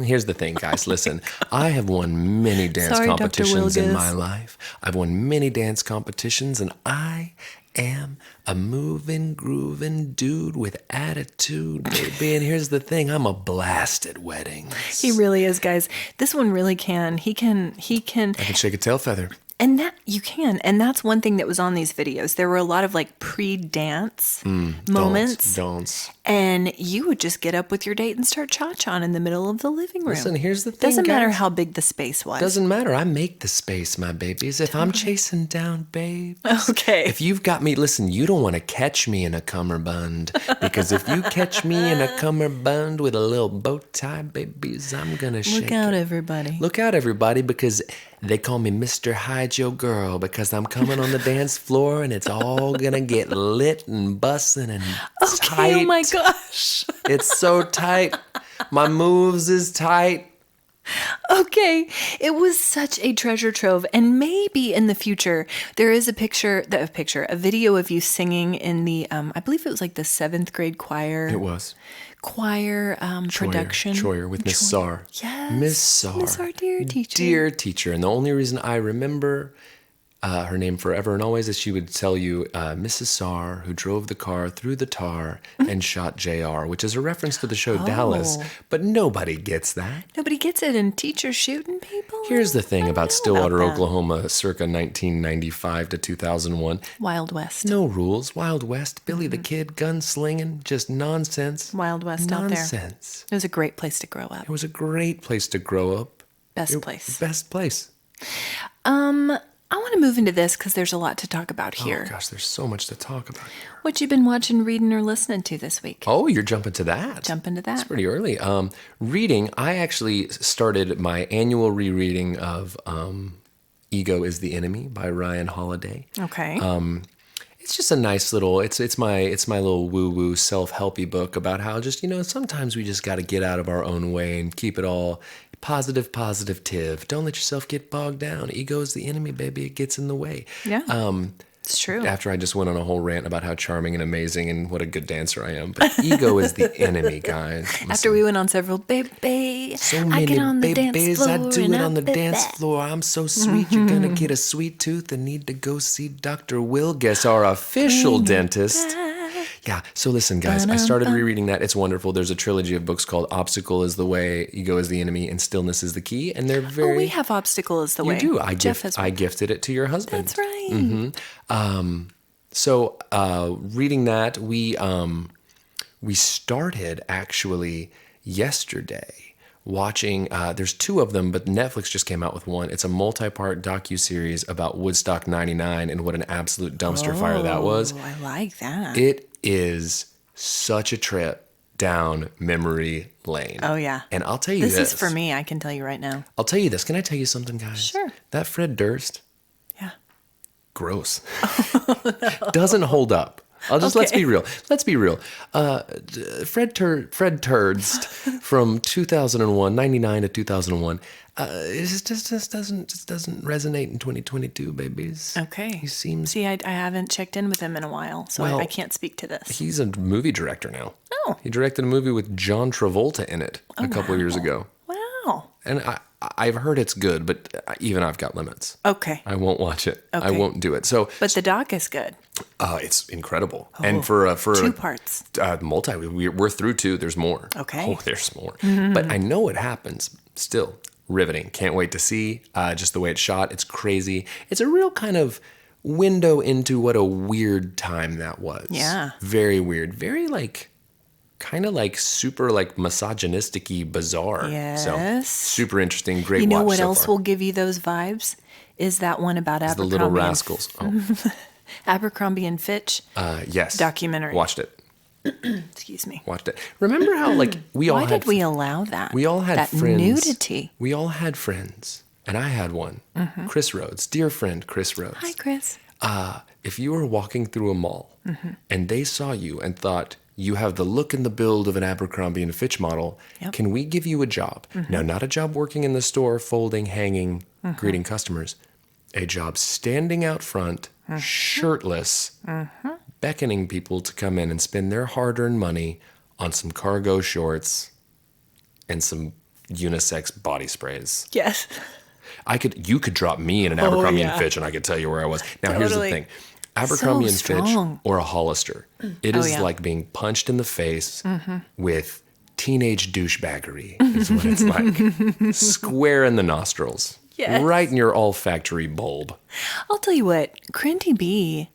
Here's the thing, guys. Listen, I have won many dance competitions in my life. I've won many dance competitions, and I am a moving, grooving dude with attitude, baby. And here's the thing, I'm a blast at weddings. He really is, guys. This one really can. He can. I can shake a tail feather. And that you can. And that's one thing that was on these videos. There were a lot of like pre-dance moments. Dance. And you would just get up with your date and start cha-cha in the middle of the living room. Listen, here's the thing, Doesn't matter guys. how big the space was. Doesn't matter. I make the space, my babies. If I'm chasing down babes. Okay. If you've got me, listen, you don't want to catch me in a cummerbund. Because if you catch me in a cummerbund with a little bow tie, babies, I'm going to shake Look out, it. everybody. Look out, everybody, because they call me Mr. Hide Your Girl because I'm coming on the dance floor and it's all going to get lit and busting and tight. Oh, my gosh. It's so tight. My moves is tight. Okay, it was such a treasure trove, and maybe in the future there is a video of you singing in the I believe it was like the 7th grade choir. It was choir production. Choir with Miss Sarr. Yes, Miss Sarr. Miss Sarr, dear teacher. Dear teacher, and the only reason I remember her name forever and always is she would tell you Mrs. Sarr, who drove the car through the tar and shot JR, which is a reference to the show Dallas, but nobody gets that. Nobody gets it, and teachers shooting people? Here's the thing about Stillwater, Oklahoma, circa 1995 to 2001. Wild West. No rules. Wild West. Billy the Kid, gunslinging, just nonsense. Wild West out there. Nonsense. It was a great place to grow up. It was a great place to grow up. Best place. Best place. I want to move into this because there's a lot to talk about here. Oh, gosh, there's so much to talk about here. What you been watching, reading, or listening to this week? Oh, you're jumping to that. Jump into that. It's pretty early. Reading, I actually started my annual rereading of Ego is the Enemy by Ryan Holiday. Okay. It's just a nice little, it's my little woo-woo self-helpy book about how just, sometimes we just got to get out of our own way and keep it all positive. Don't let yourself get bogged down. Ego is the enemy, baby. It gets in the way. Yeah. It's true. After I just went on a whole rant about how charming and amazing and what a good dancer I am. But ego is the enemy, guys. After we went on several, baby, So I many get on the dance babies, floor I do and it on the bet dance that. floor. I'm so sweet, you're gonna get a sweet tooth and need to go see Dr. Wilgus, our official dentist. Yeah, so listen, guys, I started rereading that. It's wonderful. There's a trilogy of books called Obstacle is the Way, Ego is the Enemy, and Stillness is the Key. And they're very... Oh, we have Obstacle as the You way. do. Jeff has I gifted it to your husband. That's right. So reading that, we started actually yesterday watching, there's 2 of them, but Netflix just came out with one. It's a multi-part docuseries about Woodstock 99 and what an absolute dumpster fire that was. Oh, I like that. It is such a trip down memory lane. Oh, yeah. And I'll tell you this. This is for me, I can tell you right now. I'll tell you this. Can I tell you something, guys? Sure. That Fred Durst, Yeah. gross. Doesn't hold up. Let's be real. Let's be real. Fred Turdst from 2001, 99 to 2001. It just doesn't resonate in 2022, babies. Okay. He seems... See, I haven't checked in with him in a while, so Well, I can't speak to this. He's a movie director now. Oh. He directed a movie with John Travolta in it a couple of years ago. Wow. And I've heard it's good, but even I've got limits. Okay. I won't watch it. I Okay. won't do it. So But the doc is good. it's incredible. And for 2 parts. multi, we're through 2. There's more. Okay. Oh, there's more. But I know what happens. Still riveting. Can't wait to see just the way it's shot. It's crazy. It's a real kind of window into what a weird time that was. Yeah. Very weird. Very kind of super misogynistic-y, bizarre. So Yes. super interesting. Great You know watch what so else far. will give you those vibes? Is that one about The Abercrombie Little and Rascals. Oh, Abercrombie and Fitch. yes. Documentary. Watched it. Excuse me. Watched it. Remember how we all Why had did we allow that? we all had that friends. nudity. We all had friends, and I had one. Chris Rhodes, dear friend Chris Rhodes. Hi, Chris. If you were walking through a mall and they saw you and thought you have the look and the build of an Abercrombie and Fitch model, Yep. can we give you a job? Now, not a job working in the store, folding, hanging, greeting customers. A job standing out front, shirtless, beckoning people to come in and spend their hard-earned money on some cargo shorts and some unisex body sprays. Yes. You could drop me in an Abercrombie yeah. and Fitch and I could tell you where I was. Now, here's the Totally. thing. Abercrombie and Fitch strong. or a Hollister, it is yeah. like being punched in the face with teenage douchebaggery is what it's like. Square in the nostrils. Yes. Right in your olfactory bulb. I'll tell you what, Crinty B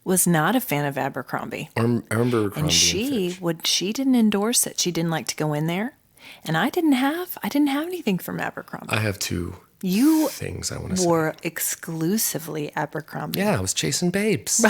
was not a fan of Abercrombie. Abercrombie And she didn't endorse it. She didn't like to go in there. And I didn't have anything from Abercrombie. I have 2 You things I want to say. wore exclusively Abercrombie. Yeah, I was chasing babes.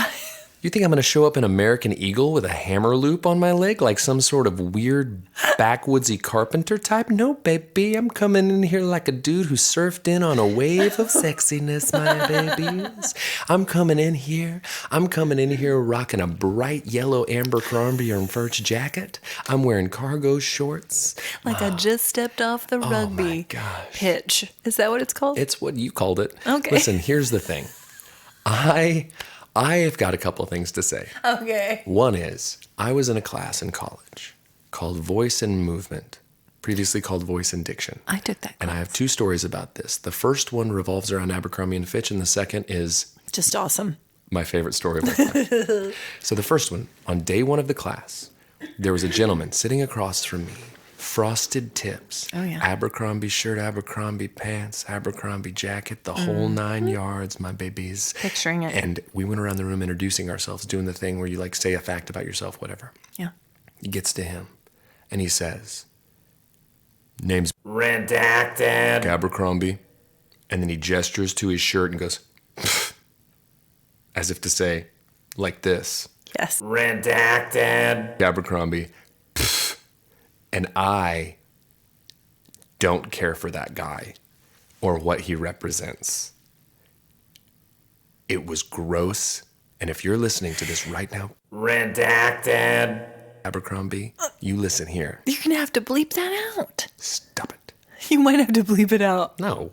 You think I'm going to show up in American Eagle with a hammer loop on my leg like some sort of weird backwoodsy carpenter type? No, baby. I'm coming in here like a dude who surfed in on a wave of sexiness, my babies. I'm coming in here rocking a bright yellow Abercrombie and Fitch jacket. I'm wearing cargo shorts. Like I just stepped off the rugby gosh. pitch. Is that what it's called? It's what you called it. Okay. Listen, here's the thing. I have got a couple of things to say. Okay. One is, I was in a class in college called Voice and Movement, previously called Voice and Diction. I took that And I have 2 stories about this. The first one revolves around Abercrombie and Fitch, and the second is Just awesome. my favorite story of my life. So the first one, on day 1 of the class, there was a gentleman sitting across from me, frosted tips, Oh, yeah. Abercrombie shirt, Abercrombie pants, Abercrombie jacket, the whole 9 yards, my babies. Picturing it. And we went around the room introducing ourselves, doing the thing where you say a fact about yourself, whatever. Yeah. He gets to him and he says, name's redacted Abercrombie. And then he gestures to his shirt and goes, as if to say, like this, Yes. redacted Abercrombie. And I don't care for that guy or what he represents. It was gross. And if you're listening to this right now, redacted Abercrombie, you listen here. You're going to have to bleep that out. Stop it. You might have to bleep it out. No.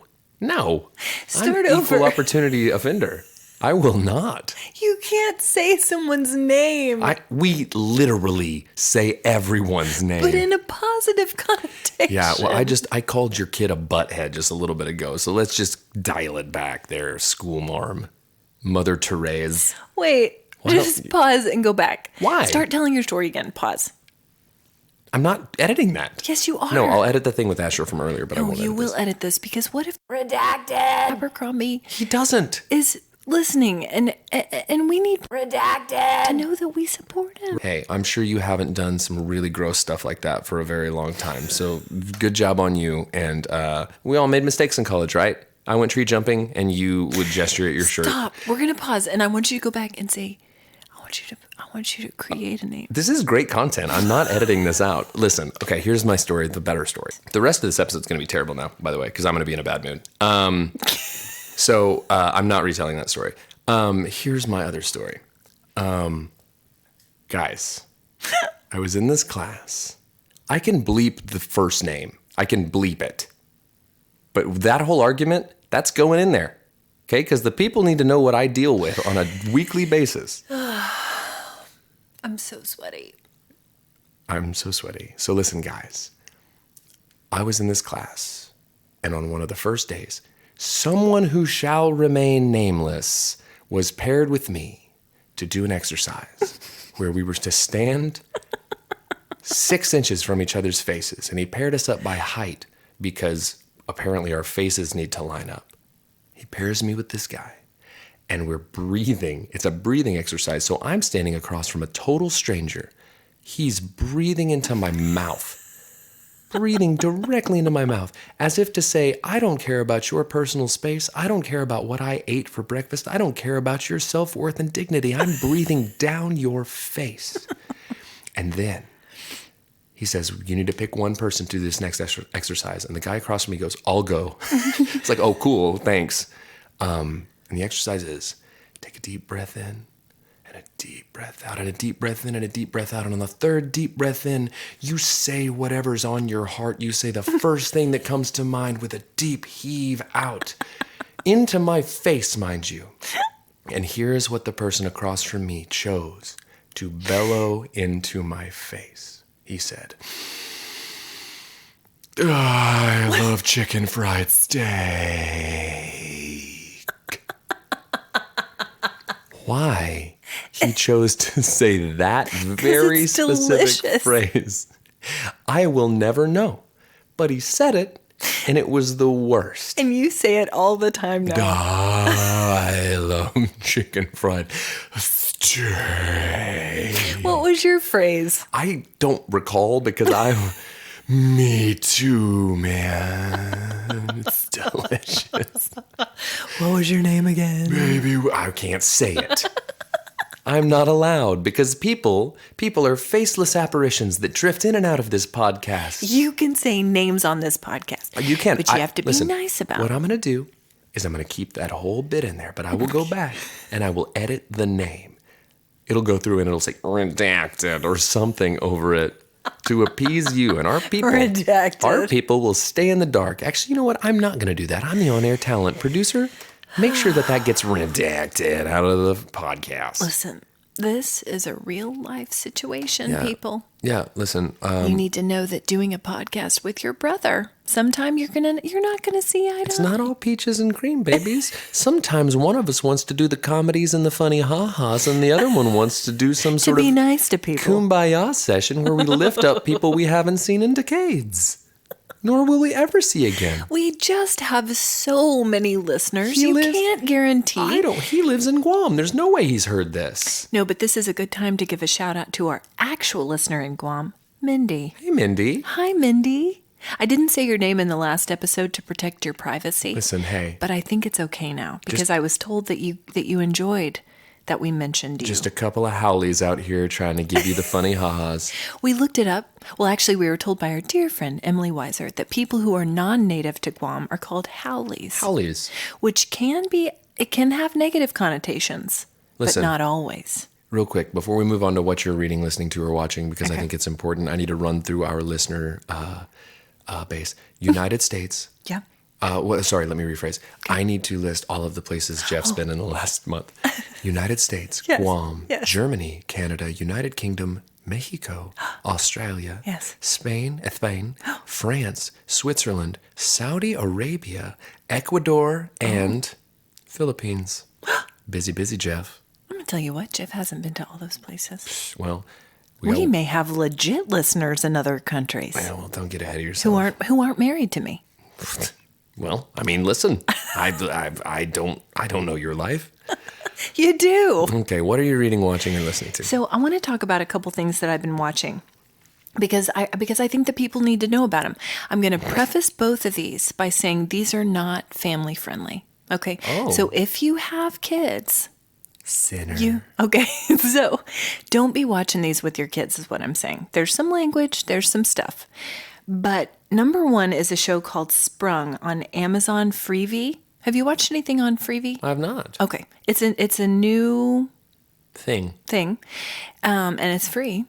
Start I'm an over. equal opportunity offender. I will not. You can't say someone's name. We literally say everyone's name. But in a positive connotation. Yeah, well, I called your kid a butthead just a little bit ago, so let's just dial it back there, school marm. Mother Therese. Wait, just pause and go back. Why? Start telling your story again. Pause. I'm not editing that. Yes, you are. No, I'll edit the thing with Asher from earlier, but I won't edit you will this. edit this because what if redacted Abercrombie He doesn't. is listening and we need redacted to know that we support him. Hey, I'm sure you haven't done some really gross stuff like that for a very long time, so good job on you. And we all made mistakes in college, right? I went tree jumping, and you would gesture at your shirt. Stop. We're going to pause, and I want you to go back and say, I want you to create a name. This is great content. I'm not editing this out. Listen, okay, here's my story, the better story. The rest of this episode's going to be terrible now, by the way, because I'm going to be in a bad mood. So I'm not retelling that story. Here's my other story. Guys, I was in this class. I can bleep the first name. I can bleep it. But that whole argument, that's going in there. Okay? Because the people need to know what I deal with on a weekly basis. I'm so sweaty. I'm so sweaty. So listen, guys. I was in this class, and on one of the first days, someone who shall remain nameless was paired with me to do an exercise where we were to stand 6 inches from each other's faces. And he paired us up by height because apparently our faces need to line up. He pairs me with this guy. And we're breathing. It's a breathing exercise. So I'm standing across from a total stranger. He's breathing into my mouth. Breathing directly into my mouth. As if to say, I don't care about your personal space. I don't care about what I ate for breakfast. I don't care about your self-worth and dignity. I'm breathing down your face. And then he says, you need to pick one person to do this next exercise. And the guy across from me goes, I'll go. It's like, oh, cool, thanks. And the exercise is take a deep breath in and a deep breath out and a deep breath in and a deep breath out. And on the third deep breath in, you say whatever's on your heart. You say the first thing that comes to mind with a deep heave out into my face, mind you. And here's what the person across from me chose to bellow into my face. He said, I love chicken fried steak. Why he chose to say that very specific phrase, I will never know. But he said it, and it was the worst. And you say it all the time now. I love chicken fried steak. What was your phrase? I don't recall because me too, man. It's delicious. What was your name again? Baby, I can't say it. I'm not allowed because people are faceless apparitions that drift in and out of this podcast. You can say names on this podcast. You can. But you have to be nice about it. What I'm going to do is I'm going to keep that whole bit in there, but I will go back and I will edit the name. It'll go through and it'll say redacted or something over it to appease you. And our people will stay in the dark. Actually, you know what? I'm not going to do that. I'm the on-air talent producer. Make sure that gets redacted out of the podcast. Listen, this is a real life situation, people. Yeah, listen. You need to know that doing a podcast with your brother, sometime you're not gonna see eye to eye. It's not all peaches and cream, babies. Sometimes one of us wants to do the comedies and the funny ha-has, and the other one wants to do some sort of be nice to people. Kumbaya session where we lift up people we haven't seen in decades. Nor will we ever see again. We just have so many listeners. You can't guarantee. He lives in Guam. There's no way he's heard this. No, but this is a good time to give a shout out to our actual listener in Guam, Mindy. Hey, Mindy. Hi, Mindy. I didn't say your name in the last episode to protect your privacy. Listen, hey. But I think it's okay now because I was told that you enjoyed that we mentioned you. Just a couple of howlies out here trying to give you the funny ha-has. We looked it up. Well, actually, we were told by our dear friend, Emily Weiser, that people who are non-native to Guam are called howlies. Howlies. Which it can have negative connotations, but not always. Real quick, before we move on to what you're reading, listening to, or watching, because I think it's important, I need to run through our listener base. United States. Yeah. Sorry, let me rephrase. I need to list all of the places Jeff's been in the last month. United States, Yes, Guam, yes. Germany, Canada, United Kingdom, Mexico, Australia, Yes. Spain, France, Switzerland, Saudi Arabia, Ecuador, and Philippines. Busy, busy, Jeff. I'm going to tell you what, Jeff hasn't been to all those places. Well, We may have legit listeners in other countries well, don't get ahead of yourself. who aren't married to me. Well, I mean, listen, I don't know your life. You do. Okay, what are you reading, watching, and listening to? So I want to talk about a couple things that I've been watching because I think that people need to know about them. I'm going to preface both of these by saying these are not family friendly. Okay. Oh. So if you have kids, Sinner. okay. So don't be watching these with your kids is what I'm saying. There's some language, there's some stuff. But number one is a show called Sprung on Amazon Freevee. Have you watched anything on Freevee? I've not. Okay. It's a new Thing. thing, and it's free.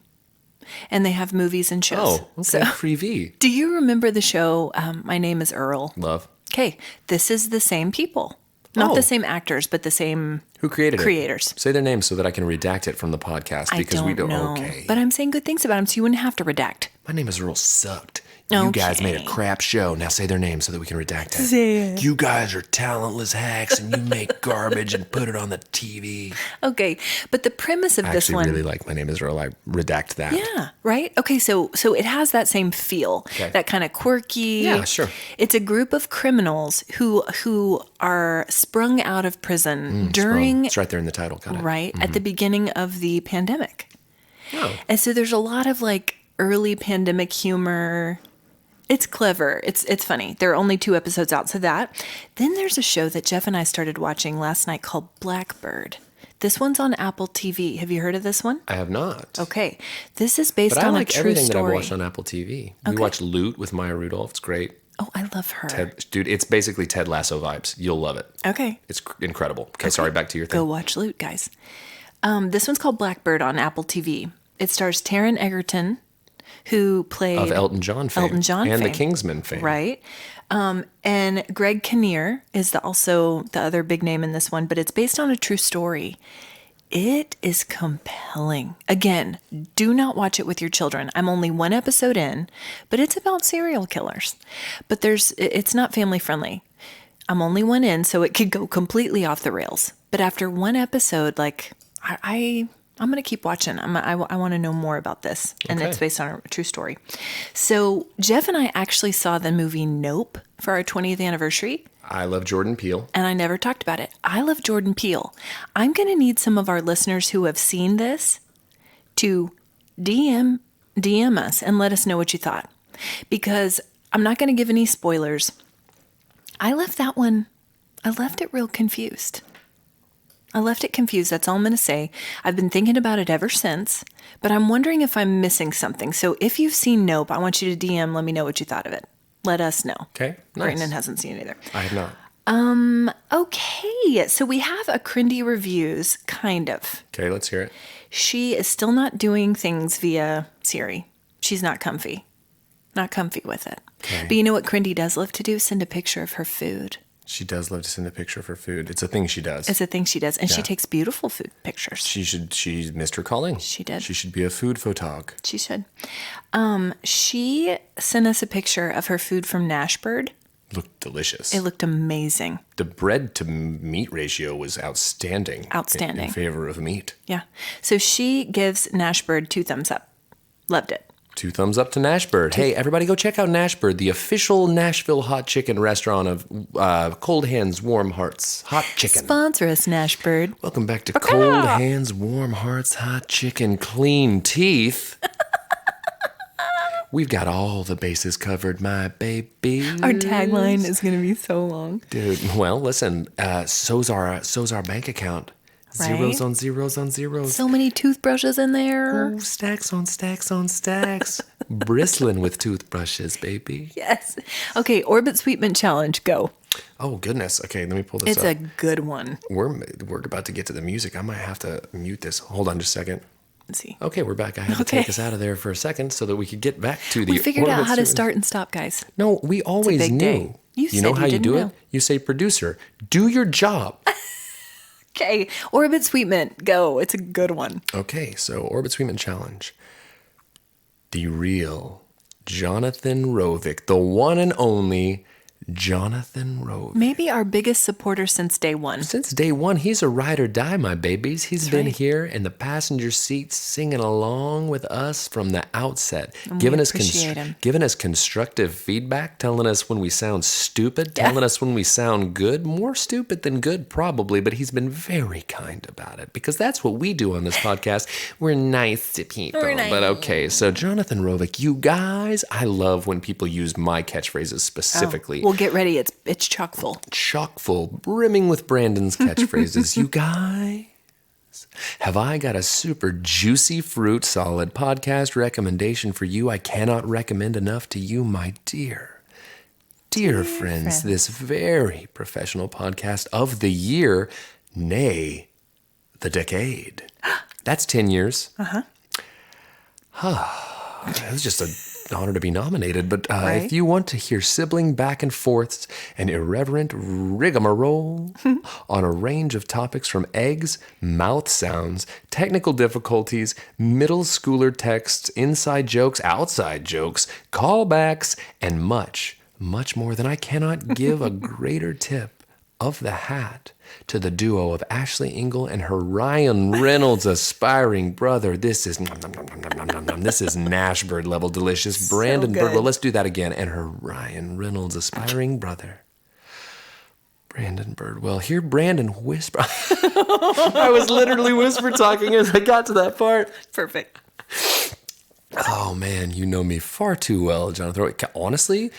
And they have movies and shows. Oh, okay. So, Free V. do you remember the show, My Name is Earl? Love. Okay, this is the same people. Not Oh. the same actors, but the same Who created creators. it? Say their names so that I can redact it from the podcast because I we don't don't. know. Okay. But I'm saying good things about them so you wouldn't have to redact. My Name is Earl sucked. You guys made a Okay. crap show. Now say their names so that we can redact it. Say it. You guys are talentless hacks and you make garbage and put it on the TV. Okay, but the premise of I this actually one... really like My Name is Earl. I redact that. Yeah, right? Okay, so it has that same feel, Okay. that kind of quirky. Yeah, sure. It's a group of criminals who are sprung out of prison during It's right there in the title. Got it. right at the beginning of the pandemic. Oh. And so there's a lot of like early pandemic humor. It's clever. It's funny. There are only 2 episodes out, so that. Then there's a show that Jeff and I started watching last night called Blackbird. This one's on Apple TV. Have you heard of this one? I have not. Okay. This is based But I on like a true everything that I've story. watched on Apple TV. We watched Loot with Maya Rudolph. It's great. Oh, I love her. Dude, it's basically Ted Lasso vibes. You'll love it. Okay. It's incredible. Okay, sorry, back to your thing. Go watch Loot, guys. This one's called Blackbird on Apple TV. It stars Taron Egerton, who played Of Elton John fame. Elton John and fame. the Kingsman fame. Right. And Greg Kinnear is also the other big name in this one, but it's based on a true story. It is compelling. Again, do not watch it with your children. I'm only 1 episode in, but it's about serial killers. But it's not family friendly. I'm only 1 in, so it could go completely off the rails. But after 1 episode, like I'm going to keep watching. I want to know more about this. And Okay. it's based on a true story. So Jeff and I actually saw the movie Nope for our 20th anniversary. I love Jordan Peele. And I never talked about it. I love Jordan Peele. I'm going to need some of our listeners who have seen this to DM us and let us know what you thought. Because I'm not going to give any spoilers. I left it real confused. I left it confused. That's all I'm going to say. I've been thinking about it ever since, but I'm wondering if I'm missing something. So if you've seen Nope, I want you to DM, let me know what you thought of it. Let us know. Okay, nice. Brandon hasn't seen it either. I have not. Okay, so we have a Crindy Reviews, kind of. Okay, let's hear it. She is still not doing things via Siri. She's not comfy. Not comfy with it. Okay. But you know what Crindy does love to do? Send a picture of her food. She does love to send a picture of her food. It's a thing she does. It's a thing she does. And she Yeah. takes beautiful food pictures. She's missed her calling. She did. She should be a food photog. She should. She sent us a picture of her food from Nashbird. Looked delicious. It looked amazing. The bread to meat ratio was outstanding. Outstanding. In favor of meat. Yeah. So she gives Nashbird 2 thumbs up. Loved it. 2 thumbs up to Nashbird. Hey, everybody go check out Nashbird, the official Nashville hot chicken restaurant of Cold Hands, Warm Hearts Hot Chicken. Sponsor us, Nashbird. Welcome back to Cold Hands, Warm Hearts Hot Chicken, Clean Teeth. We've got all the bases covered, my baby. Our tagline is going to be so long. Dude, well, listen, so's our bank account. Zeros Right? on zeros on zeros. So many toothbrushes in there. Oh, stacks on stacks on stacks. Bristling with toothbrushes, baby. Yes. Okay, Orbit Sweetment Challenge, go. Oh, goodness. Okay, let me pull this It's up. a good one. We're about to get to the music. I might have to mute this. Hold on just a second. Let's see. Okay, we're back. I had to Okay. take us out of there for a second so that we could get back to the We figured out Orbit how to Sweetment- start and stop, guys. No, we always big knew. day. You know said how you didn't do know. it? You say, producer, do your job. Okay, Orbit Sweet Mint, go. It's a good one. Okay, so Orbit Sweetman Challenge. The real Jonathan Rovick, the one and only Jonathan Rovick. Maybe our biggest supporter since day one. Since day one, he's a ride or die, my babies. He's been right. here in the passenger seat singing along with us from the outset, And we giving us appreciate him. giving us constructive feedback, telling us when we sound stupid, telling us when we sound good, more stupid than good probably, but he's been very kind about it because that's what we do on this podcast. We're nice to people. We're nice. But okay, so Jonathan Rovick, you guys, I love when people use my catchphrases specifically. Well, get ready. It's chock full. Chock full, brimming with Brandon's catchphrases. You guys, have I got a super juicy fruit solid podcast recommendation for you I cannot recommend enough to you, my dear friends. This very professional podcast of the year, nay, the decade. That's 10 years. It was just an honor to be nominated. But Right. if you want to hear sibling back and forths and irreverent rigmarole on a range of topics from eggs, mouth sounds, technical difficulties, middle schooler texts, inside jokes, outside jokes, callbacks, and much, much more, then I cannot give a greater tip of the hat to the duo of Ashley Engle and her Ryan Reynolds aspiring brother. This is this is Nashbird level delicious. Brandon good. Birdwell, let's do that again. And her Ryan Reynolds aspiring brother, Brandon Birdwell. Hear Brandon whisper. I was literally whisper talking as I got to that part. Perfect. Oh man, you know me far too well, Jonathan. Honestly,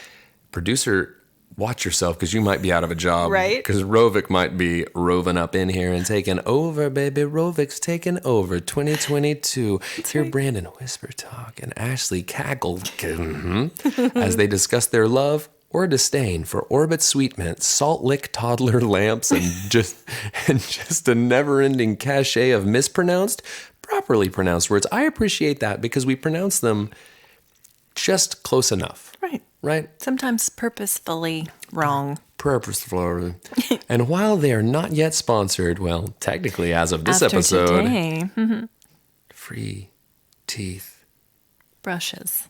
producer, watch yourself because you might be out of a job. Right. Because Rovick might be roving up in here and taking over, baby. Rovick's taking over 2022. Hear Brandon whisper talk and Ashley cackle as they discuss their love or disdain for Orbit Sweet Mint, Salt Lick toddler lamps, and just a never-ending cachet of mispronounced, properly pronounced words. I appreciate that because we pronounce them just close enough. Right. Right? Sometimes purposefully wrong. Purposeful. And while they are not yet sponsored, well, technically as of this After episode, today, free teeth brushes.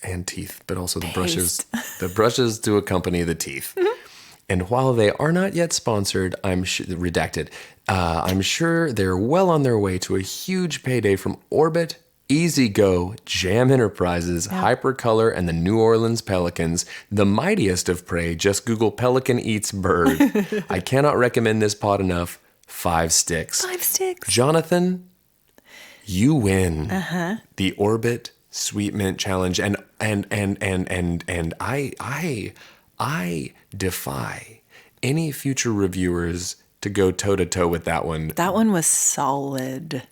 and teeth, but also the brushes to accompany the teeth. And while they are not yet sponsored, redacted, I'm sure they're well on their way to a huge payday from Orbit, Easy Go, Jam Enterprises, Hypercolor, and the New Orleans Pelicans, the mightiest of prey. Just Google Pelican Eats Bird. I cannot recommend this pod enough. 5 sticks. 5 sticks. Jonathan, you win the Orbit Sweet Mint Challenge, and I defy any future reviewers to go toe to toe with that one. That one was solid.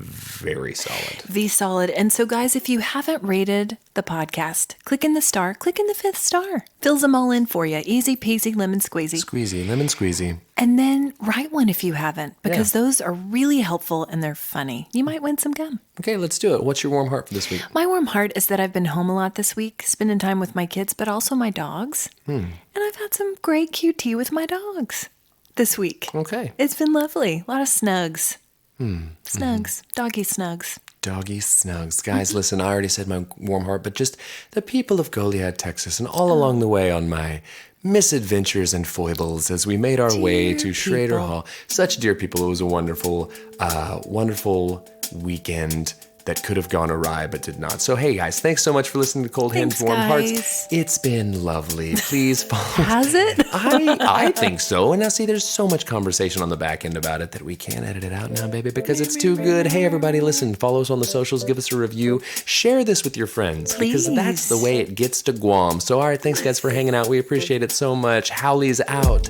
Very solid. The solid. And so, guys, if you haven't rated the podcast, click in the 5th star. Fills them all in for you. Easy peasy, lemon squeezy. Squeezy, lemon squeezy. And then write one if you haven't, because those are really helpful and they're funny. You might win some gum. Okay, let's do it. What's your warm heart for this week? My warm heart is that I've been home a lot this week, spending time with my kids, but also my dogs. And I've had some great QT with my dogs this week. Okay. It's been lovely. A lot of snugs. Snugs. Doggy snugs. Doggy snugs. Guys, listen, I already said my warm heart, but just the people of Goliad, Texas, and all along the way on my misadventures and foibles as we made our way to Schrader people. Hall. Such dear people. It was a wonderful, wonderful weekend that could have gone awry but did not. So, hey, guys, thanks so much for listening to Cold Hands, Thanks, Warm guys. Hearts. It's been lovely. Please follow. Has it? I think so. And now, see, there's so much conversation on the back end about it that we can't edit it out now, baby, because it's too good. Hey, everybody, listen, follow us on the socials, give us a review, share this with your friends, because that's the way it gets to Guam. So, all right, thanks, guys, for hanging out. We appreciate it so much. Howley's out.